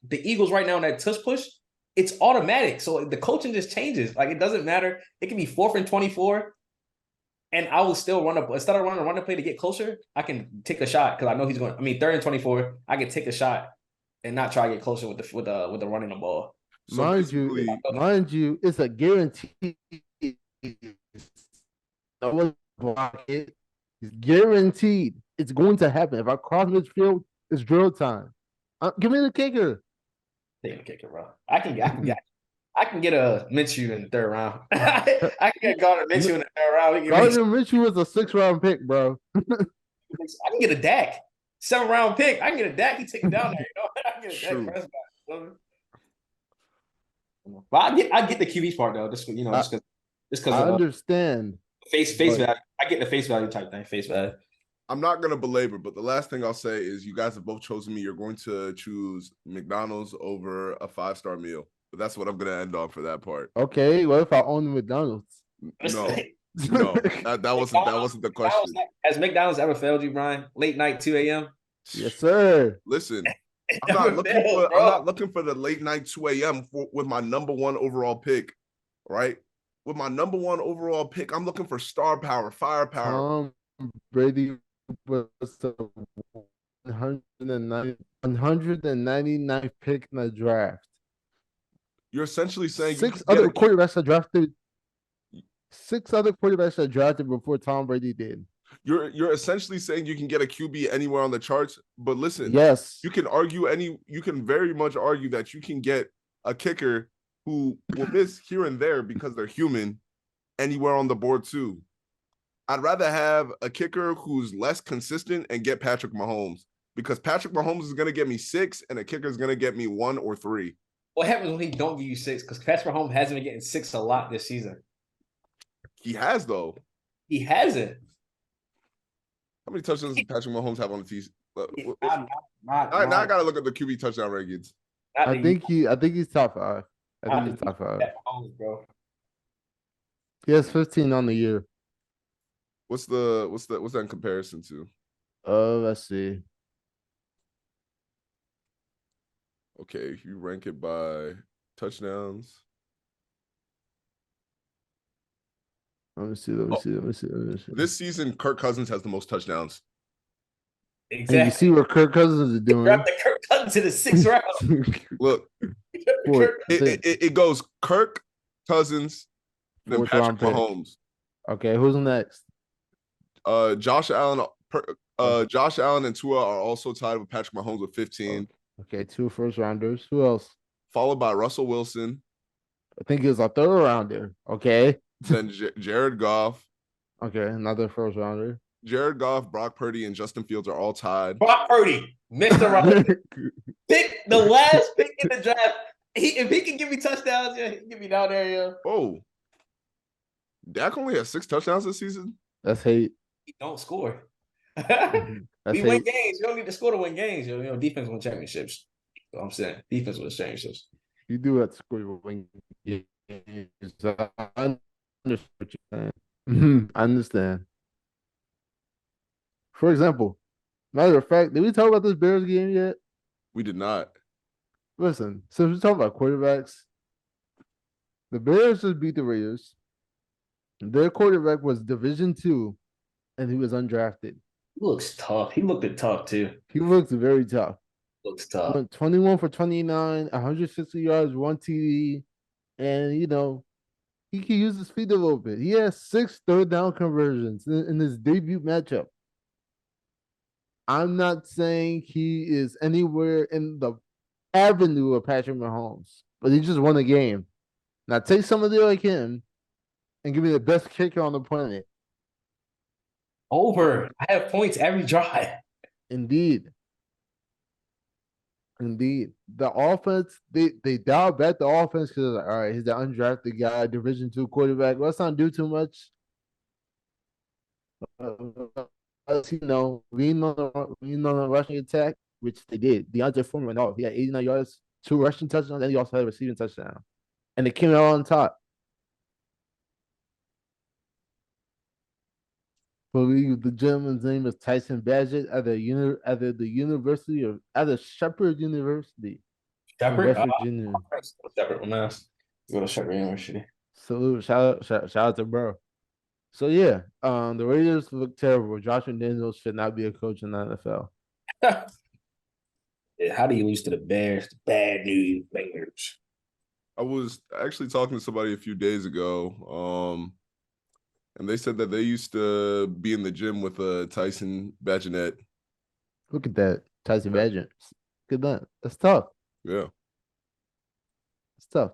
the Eagles right now in that tush push. It's automatic. So the coaching just changes. Like, it doesn't matter. It can be 4th and 24, and I will still instead of running a play to get closer, I can take a shot because I know he's going. 3rd and 24, I can take a shot and not try to get closer with the running the ball. So mind you, it's a guarantee. Block it. It's guaranteed. It's going to happen. If I cross midfield, it's drill time. Give me the kicker. Take the kicker, bro. I can get a Minshew in the 3rd round. I can get Gardner Minshew in the 3rd round. Gardner Minshew is a 6th round pick, bro. I can get a Dak. 7th round pick. I can get a Dak. He take it down there. You know? I can get a Dak Prescott. But I get the QB part though. Just because I understand. Face value. I get the face value type thing. Face value. I'm not gonna belabor, but the last thing I'll say is you guys have both chosen me. You're going to choose McDonald's over a 5-star meal. But that's what I'm gonna end on for that part. Okay, what if I own the McDonald's? No, No, that wasn't the question. Has McDonald's ever failed you, Brian? Late night, 2 a.m. Yes, sir. Listen, Never failed, I'm bro. not looking for the late night 2 a.m. With my number one overall pick, right? With my number one overall pick, I'm looking for star power, firepower. Tom Brady was the 199th pick in the draft. You're essentially saying Six other quarterbacks are drafted. 6 other quarterbacks are drafted before Tom Brady did. You're essentially saying you can get a QB anywhere on the charts, but listen, yes, you can very much argue that you can get a kicker who will miss here and there because they're human anywhere on the board too. I'd rather have a kicker who's less consistent and get Patrick Mahomes because Patrick Mahomes is going to get me 6 and a kicker is going to get me 1 or 3. What happens when he don't give you 6? Because Patrick Mahomes hasn't been getting 6 a lot this season. He has, though. He hasn't. How many touchdowns does Patrick Mahomes have on the season? Now I got to look at the QB touchdown rankings. I think he's top 5. I think he's top 5. Mahomes, bro. He has 15 on the year. What's that in comparison to? Let's see. Okay, you rank it by touchdowns. Let me see. This season, Kirk Cousins has the most touchdowns. Exactly. And you see what Kirk Cousins is doing. Drafted Kirk Cousins in the 6th round. Look, it goes Kirk Cousins, then Patrick Mahomes. Okay, who's next? Josh Allen and Tua are also tied with Patrick Mahomes with 15. Okay, 2 first rounders. Who else? Followed by Russell Wilson. I think he was a 3rd rounder. Okay. Then Jared Goff. Okay, another first rounder. Jared Goff, Brock Purdy, and Justin Fields are all tied. Brock Purdy, Mr. Robinson. Pick the last pick in the draft. If he can give me touchdowns, yeah, he can give me down there, yeah. Oh. Dak only has 6 touchdowns this season? That's hate. He don't score. We win games. You don't need to score to win games. You know, defense win championships. That's what I'm saying. Defense wins championships. You do have to score to win games. I understand what you're saying. I understand. For example, matter of fact, did we talk about this Bears game yet? We did not. Listen, since we're talking about quarterbacks, the Bears just beat the Raiders. Their quarterback was Division II, and he was undrafted. He looks tough. He looked tough too. He looks very tough. Looks tough. Went 21 for 29, 160 yards, 1 TD, and he can use his feet a little bit. He has 6 third down conversions in his debut matchup. I'm not saying he is anywhere in the avenue of Patrick Mahomes, but he just won a game. Now take somebody like him and give me the best kicker on the planet. Over. I have points every drive. Indeed. The offense, they dialed back the offense because, all right, he's the undrafted guy, Division II quarterback. Let's not do too much. Lean on the rushing attack, which they did. Deontay Foreman went off. He had 89 yards, 2 rushing touchdowns, and he also had a receiving touchdown. And they came out on top. I believe the gentleman's name is Tyson Badgett at the University of Shepherd University. Shepherd? West Virginia. Shepherd, man. Go to Shepherd University. Salute, shout out to bro. So yeah, the Raiders look terrible. Josh McDaniels should not be a coach in the NFL. Yeah, how do you lose to the Bears? The bad news Bears. I was actually talking to somebody a few days ago, and they said that they used to be in the gym with Tyson Badgett. Look at that, Tyson Badgett. Good luck. That's tough. Yeah, it's tough.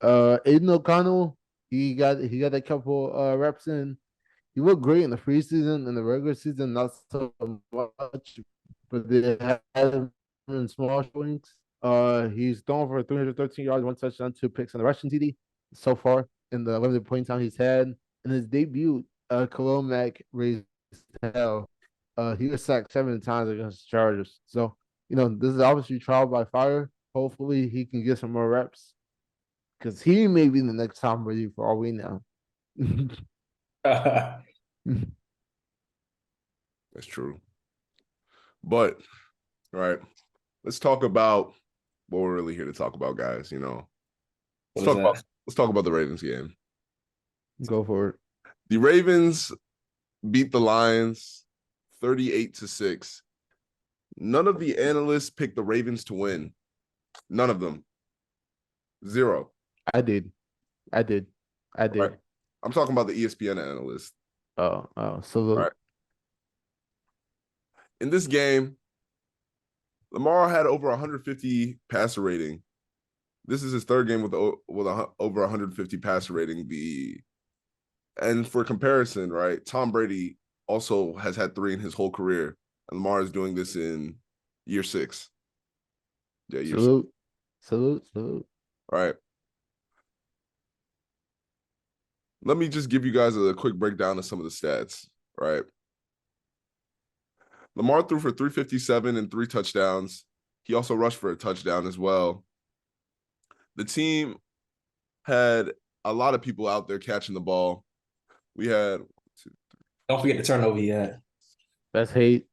Aiden O'Connell, he got a couple reps in. He looked great in the preseason and the regular season, not so much, but they had him in small swings. He's thrown for 313 yards, 1 touchdown, 2 picks on the rushing TD so far in the limited point time he's had. In his debut, Khalil Mack raised hell. He was sacked 7 times against the Chargers. So, this is obviously trial by fire. Hopefully he can get some more reps. Because he may be the next Tom Brady for all we know. That's true. But all right, let's talk about what we're really here to talk about, guys. What is that? Let's talk about the Ravens game. Go for it. The Ravens beat the Lions 38-6. None of the analysts picked the Ravens to win. None of them. Zero. I did. Right? I'm talking about the ESPN analyst. Oh, so Right. In this game, Lamar had over 150 passer rating. This is his third game with over 150 passer rating. And for comparison, right, Tom Brady also has had 3 in his whole career, and Lamar is doing this in year 6. Yeah, year 6. Salute. All right. Let me just give you guys a quick breakdown of some of the stats, right? Lamar threw for 357 and 3 touchdowns. He also rushed for a touchdown as well. The team had a lot of people out there catching the ball. We had Don't forget the turnover yet. That's hate.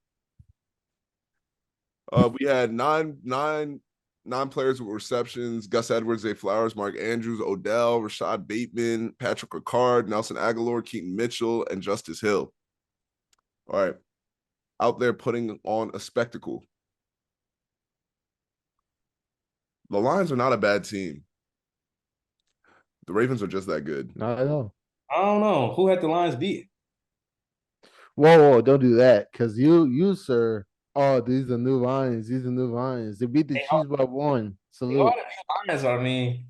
We had nine players with receptions: Gus Edwards, Zay Flowers, Mark Andrews, Odell, Rashad Bateman, Patrick Ricard, Nelson Aguilar, Keaton Mitchell, and Justice Hill. All right. Out there putting on a spectacle. The Lions are not a bad team. The Ravens are just that good. Not at all. I don't know who had the Lions beat. Whoa, don't do that. Cause you, sir. Oh, these are new Lions. They beat the Chiefs by 1. They Salute. are the Lions. I mean,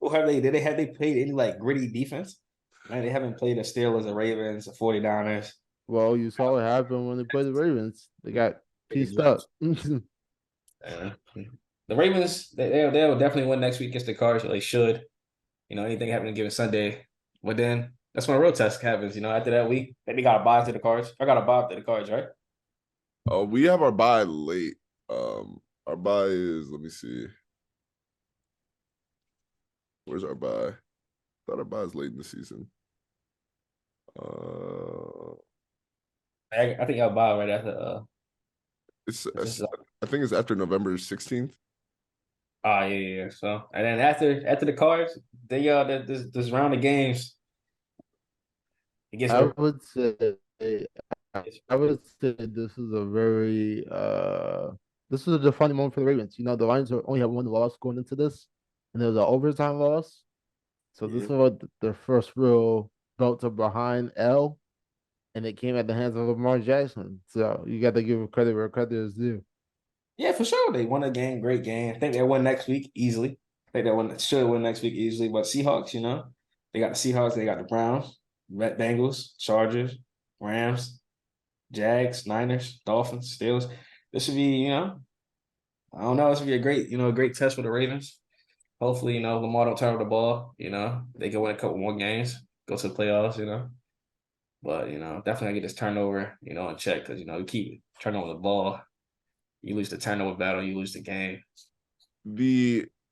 who have they? Have they played any like gritty defense? Man, they haven't played the Steelers, the Ravens, the 49ers. Well, you saw what happened when they played the Ravens. They got pieced up. The Ravens, they'll definitely win next week against the Cards. Or they should. Anything happening given Sunday. But then that's when a real test happens. After that week, they got a bye to the Cards. I got a bye to the Cards, right? We have our bye late. Our bye is, let me see. Where's our bye? I thought our bye is late in the season. I think y'all bye right after. I think it's after November 16th. Yeah. So and then after the Cards, they this round of games. It gets I would say this is a very this is a defining moment for the Ravens. The Lions only have 1 loss going into this, and it was an overtime loss. So this is what their first real belt to behind L, and it came at the hands of Lamar Jackson. So you got to give credit where credit is due. Yeah, for sure. They won a game, great game. I think they'll win next week easily. I think they should win next week easily. But Seahawks, they got the Seahawks, they got the Browns, Red Bengals, Chargers, Rams, Jags, Niners, Dolphins, Steelers. This should be, I don't know. This would be a great test for the Ravens. Hopefully, Lamar don't turn over the ball. They can win a couple more games, go to the playoffs. But definitely get this turnover, in check because you keep turning over the ball. You lose the turnover battle, you lose the game.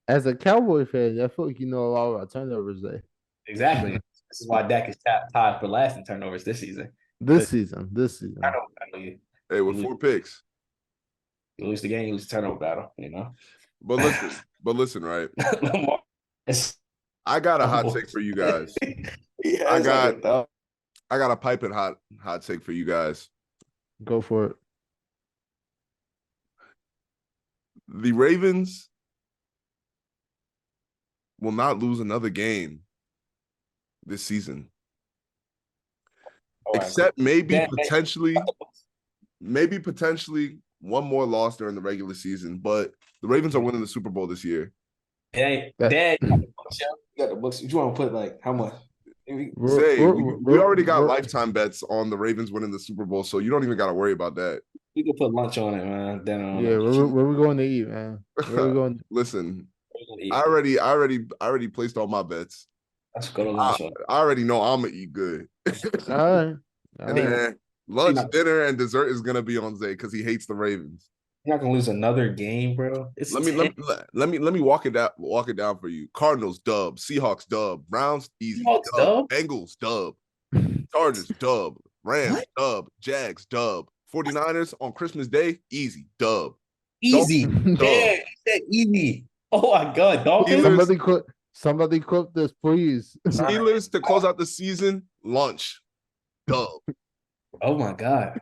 As a Cowboy fan, I feel like you know a lot about turnovers there. Exactly. This is why Dak is tied for last in turnovers this season. This season. Hey, with 4 picks. You lose the game, you lose the turnover battle, But listen, right? I got a hot take for you guys. I got a piping hot take for you guys. Go for it. The Ravens will not lose another game this season. Except maybe potentially 1 more loss during the regular season. But the Ravens are winning the Super Bowl this year. Dad, you got the books. You want to put like how much? We already got lifetime bets on the Ravens winning the Super Bowl, so you don't even got to worry about that. We could put lunch on it, man. Where we going to eat, man? Where we going? Listen, I already placed all my bets. Let's go to lunch. I already know I'm gonna eat good. All right. And then lunch, dinner, and dessert is gonna be on Zay because he hates the Ravens. You're not gonna lose another game, bro. It's Let me 10 let me walk it down for you. Cardinals dub, Seahawks dub, Browns easy Seahawks dub, dub. Bengals dub, Chargers dub, Rams What? dub, Jags dub, 49ers on Christmas Day easy dub, Easy. Dolphins Damn, dub, you said easy. Oh my god, Dolphins. Steelers Somebody quote this, please. Steelers to close out the season lunch dub, Oh my god.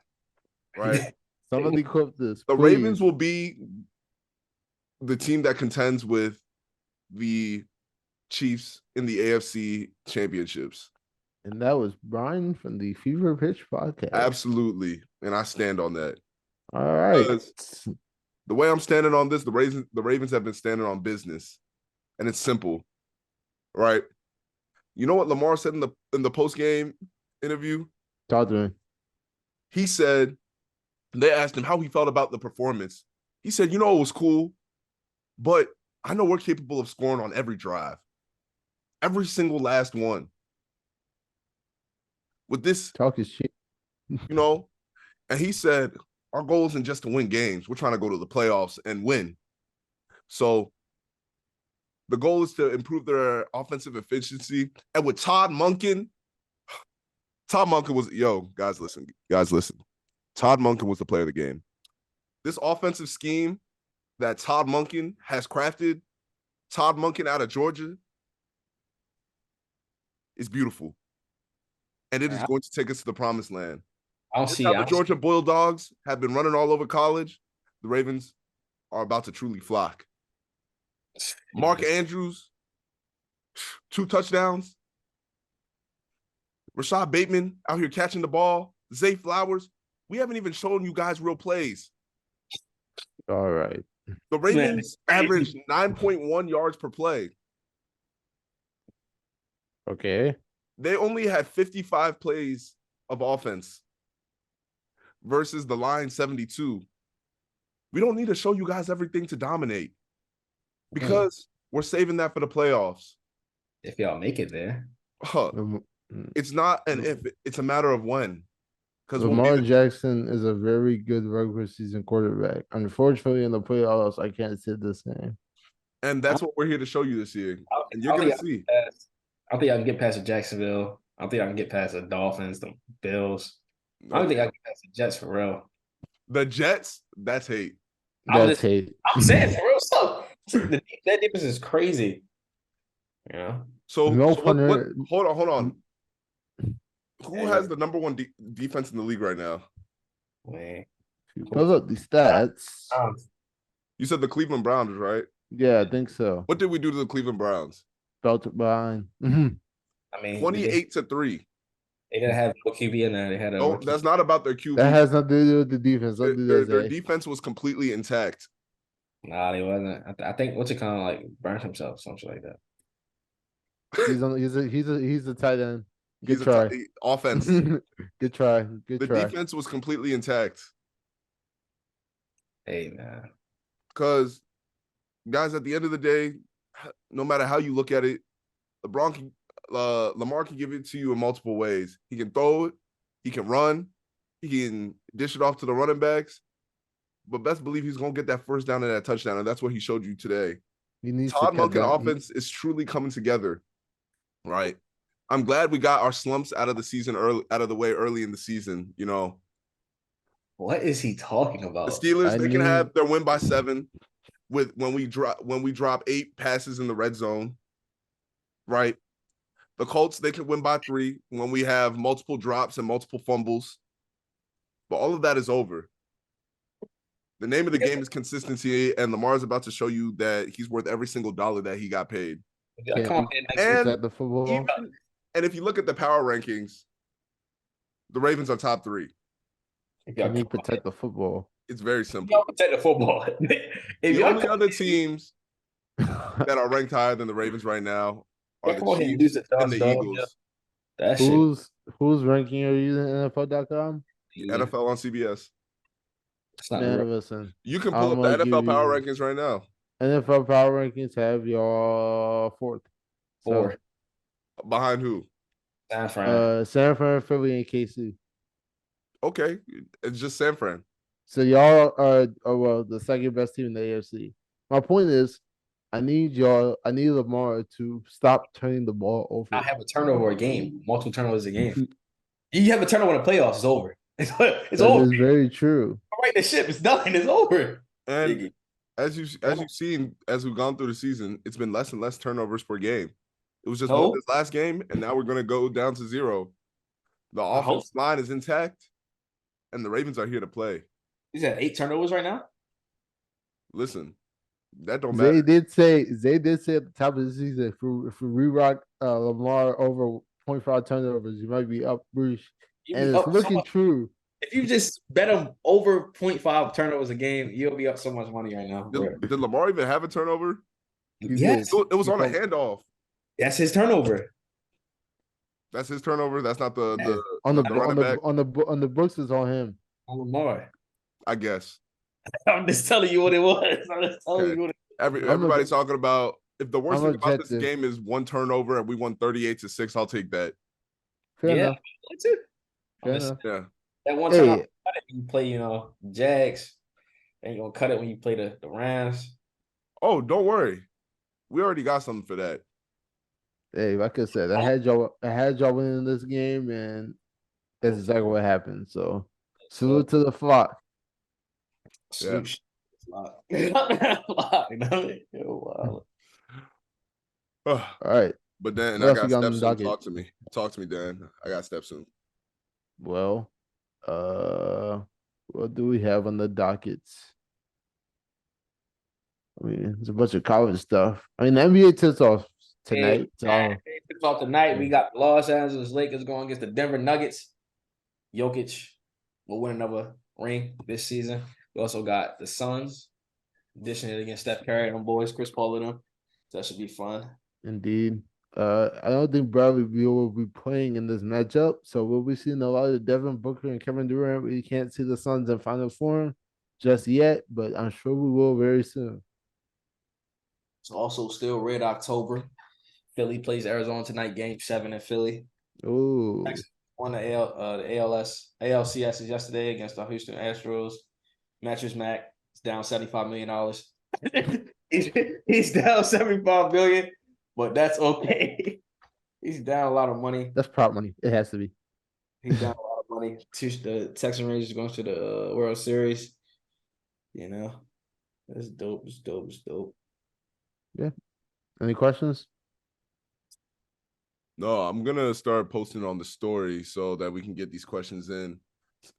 right? Somebody quote this, The please. Ravens will be the team that contends with the Chiefs in the AFC championships. And that was Brian from the Fever Pitch podcast. Absolutely. And I stand on that. All right. Because the way I'm standing on this, the Ravens have been standing on business. And it's simple. Right? You know what Lamar said in the post-game interview? Talk to me. He said, they asked him how he felt about the performance. He said, it was cool, but I know we're capable of scoring on every drive. Every single last one. With this, talk is shit. And he said, our goal isn't just to win games. We're trying to go to the playoffs and win. So the goal is to improve their offensive efficiency. And with Todd Monken was, guys, listen. Todd Monken was the player of the game. This offensive scheme that Todd Monken has crafted, Todd Monken out of Georgia, is beautiful. And it is going to take us to the promised land. The Georgia Bulldogs have been running all over college. The Ravens are about to truly flock. Mark Andrews, 2 touchdowns. Rashad Bateman out here catching the ball. Zay Flowers. We haven't even shown you guys real plays. All right. The Ravens averaged 9.1 yards per play. Okay. They only had 55 plays of offense versus the line 72. We don't need to show you guys everything to dominate because we're saving that for the playoffs. If y'all make it there. It's not an if, it's a matter of when. Because Lamar Jackson is a very good regular season quarterback. Unfortunately, in the playoffs, I can't say the same. And that's what we're here to show you this year. And you're going to see. I don't think I can get past the Jacksonville. I don't think I can get past the Dolphins, the Bills. I don't think I can get past the Jets for real. The Jets, that's hate. That's hate. I'm saying for real stuff. That defense is crazy. Yeah. So hold on. Who has the number one defense in the league right now? Wait. Those are the stats. You said the Cleveland Browns, right? Yeah, I think so. What did we do to the Cleveland Browns? Belt it behind. I mean, 28-3. They didn't have no QB in there. They had no, that's not about their QB. That has nothing to do with the defense. Their defense was completely intact. Nah, they wasn't. I think what's it kind of like burnt himself, something like that. He's a tight end. Good try. Offense. Good try. The defense was completely intact. Hey, man. Because, guys, at the end of the day, no matter how you look at it, Lamar can give it to you in multiple ways. He can throw it. He can run. He can dish it off to the running backs. But best believe he's going to get that first down and that touchdown, and that's what he showed you today. Todd Monken offense is truly coming together, right? I'm glad we got our slumps out of the way early in the season. What is he talking about? The Steelers, they can have their win by 7 when we drop 8 passes in the red zone, right? The Colts, they can win by 3 when we have multiple drops and multiple fumbles. But all of that is over. The name of the game is consistency, and Lamar's about to show you that he's worth every single dollar that he got paid. Yeah, come on, and if you look at the power rankings, the Ravens are top 3. Can you protect the football? It's very simple. Protect the football. The only other teams that are ranked higher than the Ravens right now are the Chiefs and the Eagles. Whose ranking are you using? NFL.com? NFL on CBS. Man, listen. You can pull up the NFL power rankings right now. NFL power rankings have your 4th. So, behind who? San Fran. San Fran, Philly, and KC. Okay, it's just San Fran. So y'all are well the second best team in the AFC. My point is, I need Lamar to stop turning the ball I over. have a turnover a game, multiple turnovers a game. You have a turnover in the playoffs, it's over. It's That over. is very true. Right, the ship is done. It's over. And as you've seen as we've gone through the season, it's been less and less turnovers per game. It was just one No, this last game, and now we're gonna go down to 0. The I hope offensive line is intact, and the Ravens are here to play. he's at 8 turnovers right now. Listen, that don't matter. Zay did say at the top of the season if we re-rock Lamar over 0.5 turnovers, you might be up, Bruce. You And be it's up so looking much. true. If you just bet him over 0.5 turnovers a game, you'll be up so much money right now. Did Lamar even have a turnover? He Yes, did. It was He on a fumbled. handoff. that's his turnover. That's his turnover. That's not the Yeah. On the the running back. on the books is on him. On Lamar. I guess. I'm just telling you what it was. I'm just telling Okay. you what it Everybody's talking about if the worst I'm thing about this objective. game is one turnover and we won 38-6, I'll take that. Fair Yeah, enough. that's it. Fair enough. Yeah. That one time Hey, cut it when you play, Jags. Ain't gonna cut it when you play the Rams. Oh, don't worry. We already got something for that. hey, like I said, I had y'all winning this game, and that's exactly what happened. So salute to the flock. Yeah. Salute. Wow. Wow. All right. But Dan, What I else we got got on steps the soon. docket? Talk to me, Dan. I got steps soon. Well, what do we have on the dockets? I mean, there's a bunch of college stuff. I mean, the NBA tips off tonight. So It's off tonight. We got Los Angeles Lakers going against the Denver Nuggets. Jokic will win another ring this season. We also got the Suns dishing it against Steph Curry and them boys, Chris Paul and them. So that should be fun. indeed. I don't think Bradley Beal will be playing in this matchup. So we'll be seeing a lot of Devin Booker and Kevin Durant. We can't see the Suns in final form just yet, but I'm sure we will very soon. It's also still Red October. Philly plays Arizona tonight, game 7 in Philly. Oh, Won the ALCS yesterday against the Houston Astros. Mattress Mac is down $75 million. he's down $75 million, but that's okay. He's down a lot of money. that's prop money. It has to be. He's down a lot of money. The Texan Rangers going to the World Series. That's dope. It's dope. It's dope. Yeah. Any questions? No, I'm gonna start posting on the story so that we can get these questions in.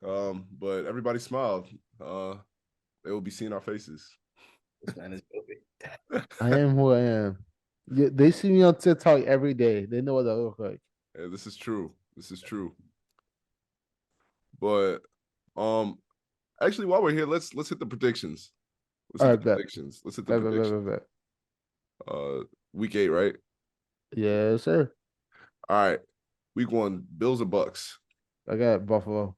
But everybody smiled. They will be seeing our faces. This man is dope. I am who I am. Yeah, they see me on TikTok every day. They know what I look like. Yeah, this is true. This is true. But actually, while we're here, let's hit the predictions. All right, bet. Let's hit the predictions. Bet. Week 8, right? Yes, sir. All right. Week 1, Bills or Bucks. I got Buffalo.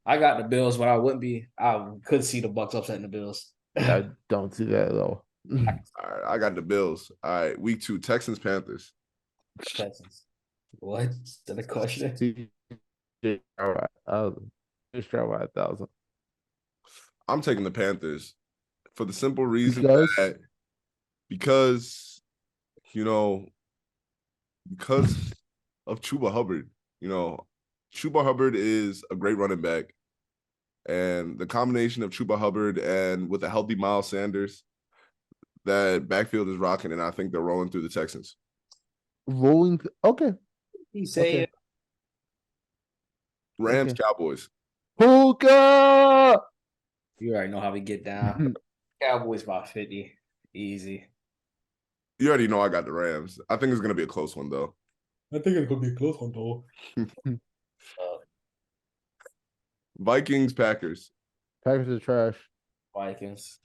I got the Bills, but I could see the Bucks upsetting the Bills. I don't see that at all. All right, I got the Bills. All right, week 2, Texans Panthers. Texans. What? Is that a question? All right. Just try 1,000. I'm taking the Panthers for the simple reason because of Chuba Hubbard. Chuba Hubbard is a great running back. And the combination of Chuba Hubbard and with a healthy Miles Sanders, that backfield is rocking, and I think they're rolling through the Texans. Okay. He say it. Rams, Cowboys. Hookah! You already know how we get down. Cowboys by 50. Easy. You already know I got the Rams. I think it's going to be a close one, though. I think it's going to be a close one, though. Vikings, Packers. Packers are trash. Vikings.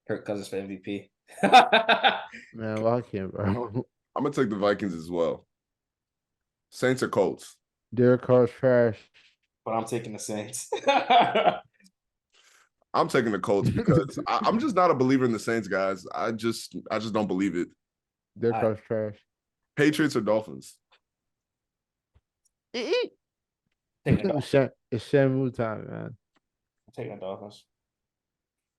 Kirk Cousins for MVP. Man, well, I can't, bro. I'm going to take the Vikings as well. Saints or Colts? Derek Carr's trash. But I'm taking the Saints. I'm taking the Colts because I'm just not a believer in the Saints, guys. I just don't believe it. Derek Carr's trash. Patriots or Dolphins? It's Shamu time, man. I'm taking the Dolphins.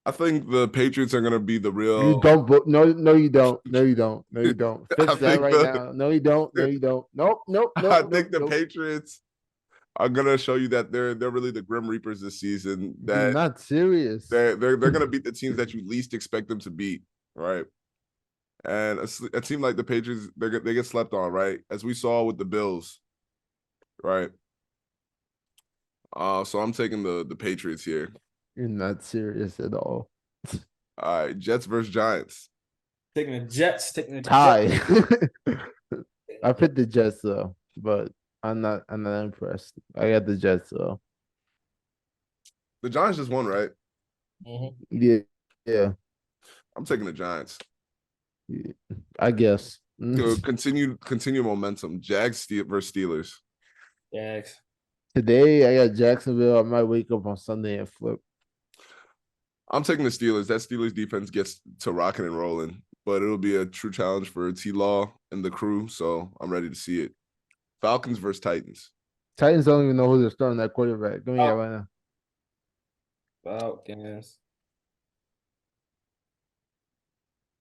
I think the Patriots are gonna be the You real. don't vote. No, no, you don't. No, you don't. No, you don't. I Fix that think right the now. No, you don't. No, you don't. Nope, nope, I nope, nope, think the nope. Patriots are gonna show you that they're really the Grim Reapers this season. You're That not serious. they're gonna beat the teams that you least expect them to beat, right? And it seemed like the Patriots they get slept on, right? As we saw with the Bills, right? So I'm taking the Patriots here. You're not serious at all. All right, Jets versus Giants. Taking the Jets. Taking the Tie. Jets. I picked the Jets though, but I'm not impressed. I got the Jets though. The Giants just won, right? Yeah, yeah, I'm taking the Giants. yeah. I guess. Continue momentum. Jags versus Steelers. Jags. Today I got Jacksonville. I might wake up on Sunday and flip. I'm taking the Steelers. That Steelers defense gets to rocking and rolling, but it'll be a true challenge for T Law and the crew. So I'm ready to see it. Falcons versus Titans. Titans don't even know who they're starting that quarterback. Give me that right now. Falcons.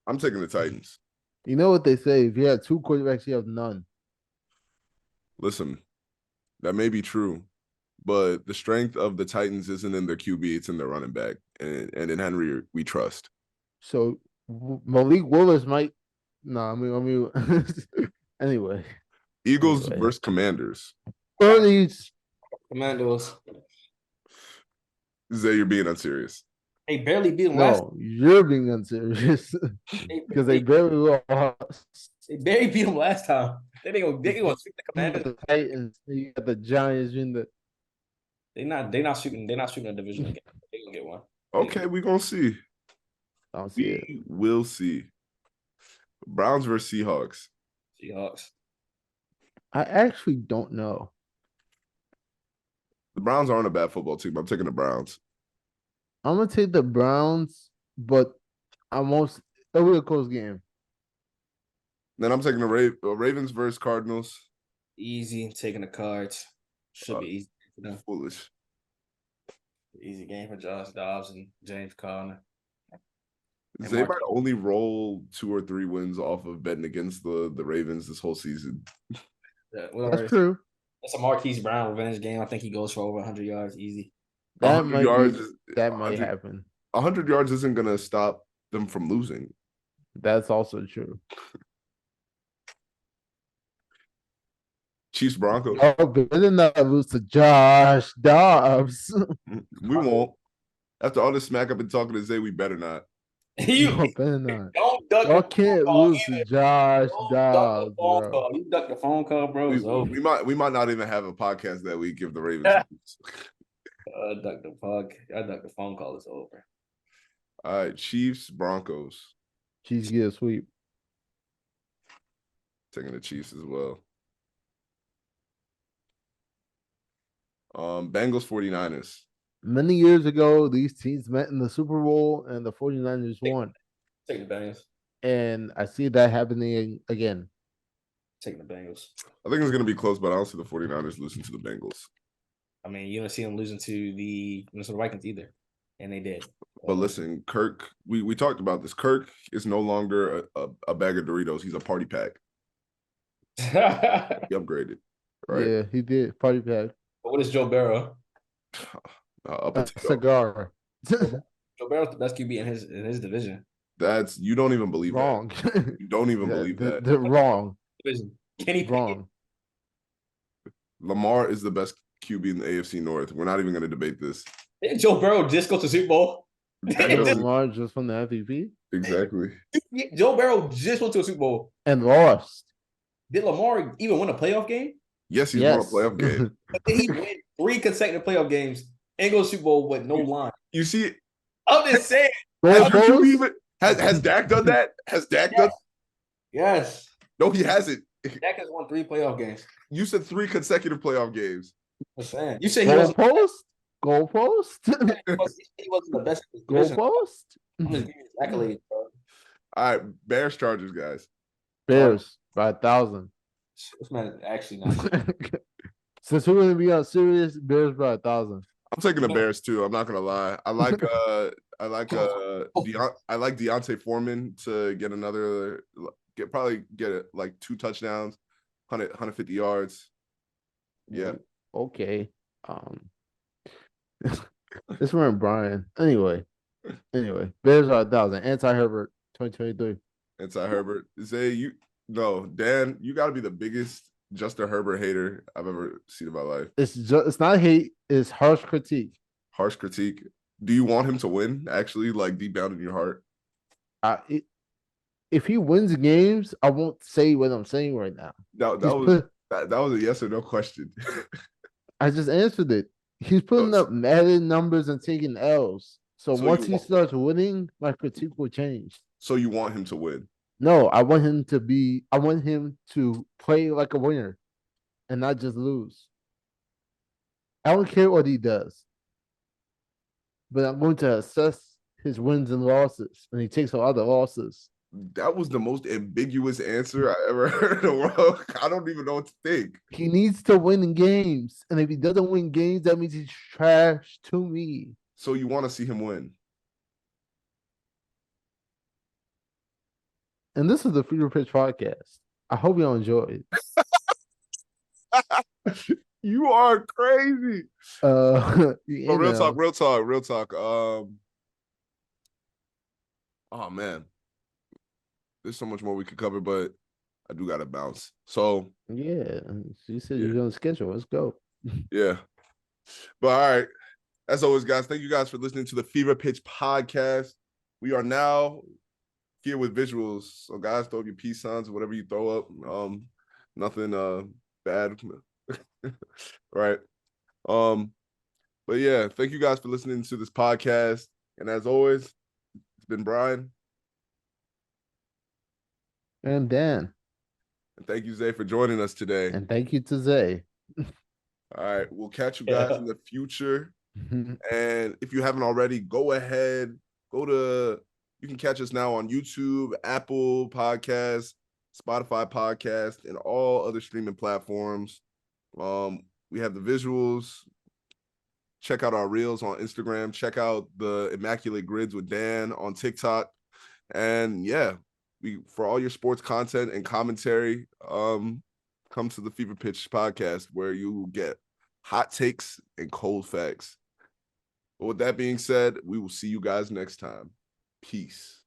I'm taking the Titans. You know what they say? If you have two quarterbacks, you have none. Listen, that may be true, but the strength of the Titans isn't in their QB, it's in their running back. And in Henry, we trust. So Malik Willis might. No, I mean, anyway. Eagles versus Commanders. Birdies. Commandos. Zay, you're being unserious. They barely beat them last. No, you're being unserious because they barely lost. They barely beat them last time. They gonna sweep the Commanders. The Titans, you got the Giants in the. They're not shooting a divisional game. They gonna get one. Okay, we're gonna see. I don't see it. We will see. Browns versus Seahawks. Seahawks. I actually don't know. The Browns aren't a bad football team. I'm taking the Browns. I'm gonna take the Browns, but it'll be a close game. Then I'm taking the Ravens versus Cardinals. Easy. Taking the Cards. Should be easy for them. Foolish. Easy game for Josh Dobbs and James Conner. They might only roll 2 or 3 wins off of betting against the Ravens this whole season. That's true. It's a Marquise Brown revenge game. I think he goes for over 100 yards easy. That might happen. 100 yards isn't going to stop them from losing. That's also true. Chiefs Broncos. Oh, but better not lose to Josh Dobbs. We won't. After all this smack I've been talking to Zay, we better not. You better not. don't duck. Y'all can't lose to Josh Dobbs, bro. You duck the phone call, bro. We might not even have a podcast that week if the Ravens lose. I duck the phone call. It's over. All right, Chiefs Broncos. Chiefs get a sweep. Taking the Chiefs as well. Bengals 49ers. Many years ago, these teams met in the Super Bowl and the 49ers won. Take the Bengals. And I see that happening again. Taking the Bengals. I think it's going to be close, but I don't see the 49ers losing to the Bengals. I mean, you don't see them losing to the Minnesota Vikings either. And they did. But listen, Kirk, we talked about this. Kirk is no longer a bag of Doritos. He's a party pack. He upgraded. Right? Yeah, he did. Party pack. But what is Joe Burrow? A cigar. Joe Burrow's the best QB in his division. You don't even believe wrong. That. You don't even believe that. They're wrong. Division. Kenny wrong. Lamar is the best QB in the AFC North. We're not even going to debate this. Didn't Joe Burrow just go to the Super Bowl? Lamar just won the MVP? Exactly. Joe Burrow just went to a Super Bowl. And lost. Did Lamar even win a playoff game? Yes, he's won a playoff game. But did he win 3 consecutive playoff games and go to Super Bowl with no line? You see, I'm just saying. Has Dak done that? Has Dak done? Yes. No, he hasn't. Dak has won 3 playoff games. You said 3 consecutive playoff games. I'm saying. You said Goalpost? He wasn't the best. Goalpost? I'm just giving you accolades, bro. All right, Bears Chargers, guys. Bears by 1,000. This man is actually not. Since we're gonna be on serious, Bears by 1,000. I'm taking the Bears too. I'm not gonna lie. I like I like Deontay Foreman to get another probably get like 2 touchdowns, 150 yards. Yeah. Okay. This one, Brian. Anyway, Bears are 1,000. Anti-Herbert 2023. Anti Herbert. Zay, Dan, you gotta be the biggest Justin Herbert hater I've ever seen in my life. It's not hate, it's harsh critique. Harsh critique. Do you want him to win, actually, like deep down in your heart? If he wins games, I won't say what I'm saying right now. That was a yes or no question. I just answered it. He's putting up Madden numbers and taking L's. So once he starts winning, my critique will change. So you want him to win? No, I want him to play like a winner and not just lose. I don't care what he does. But I'm going to assess his wins and losses, and he takes a lot of losses. That was the most ambiguous answer I ever heard in the world. I don't even know what to think. He needs to win in games, and if he doesn't win games, that means he's trash to me. So you want to see him win? And this is the Fever Pitch podcast. I hope y'all enjoy it. You are crazy. Real talk. Oh man. There's so much more we could cover, but I do gotta bounce. So yeah, you said you're gonna schedule. Let's go. Yeah. But all right. As always, guys, thank you guys for listening to the Fever Pitch podcast. We are now here with visuals. So guys, throw your peace signs or whatever you throw up. Nothing bad. Right. But yeah, thank you guys for listening to this podcast. And as always, it's been Brian. And Dan. And thank you, Zay, for joining us today. And thank you to Zay. All right. We'll catch you guys in the future. And if you haven't already, go ahead. You can catch us now on YouTube, Apple Podcasts, Spotify Podcast, and all other streaming platforms. We have the visuals. Check out our reels on Instagram. Check out the Immaculate Grids with Dan on TikTok. And yeah, for all your sports content and commentary, come to the Fever Pitch podcast where you will get hot takes and cold facts. But with that being said, we will see you guys next time. Peace.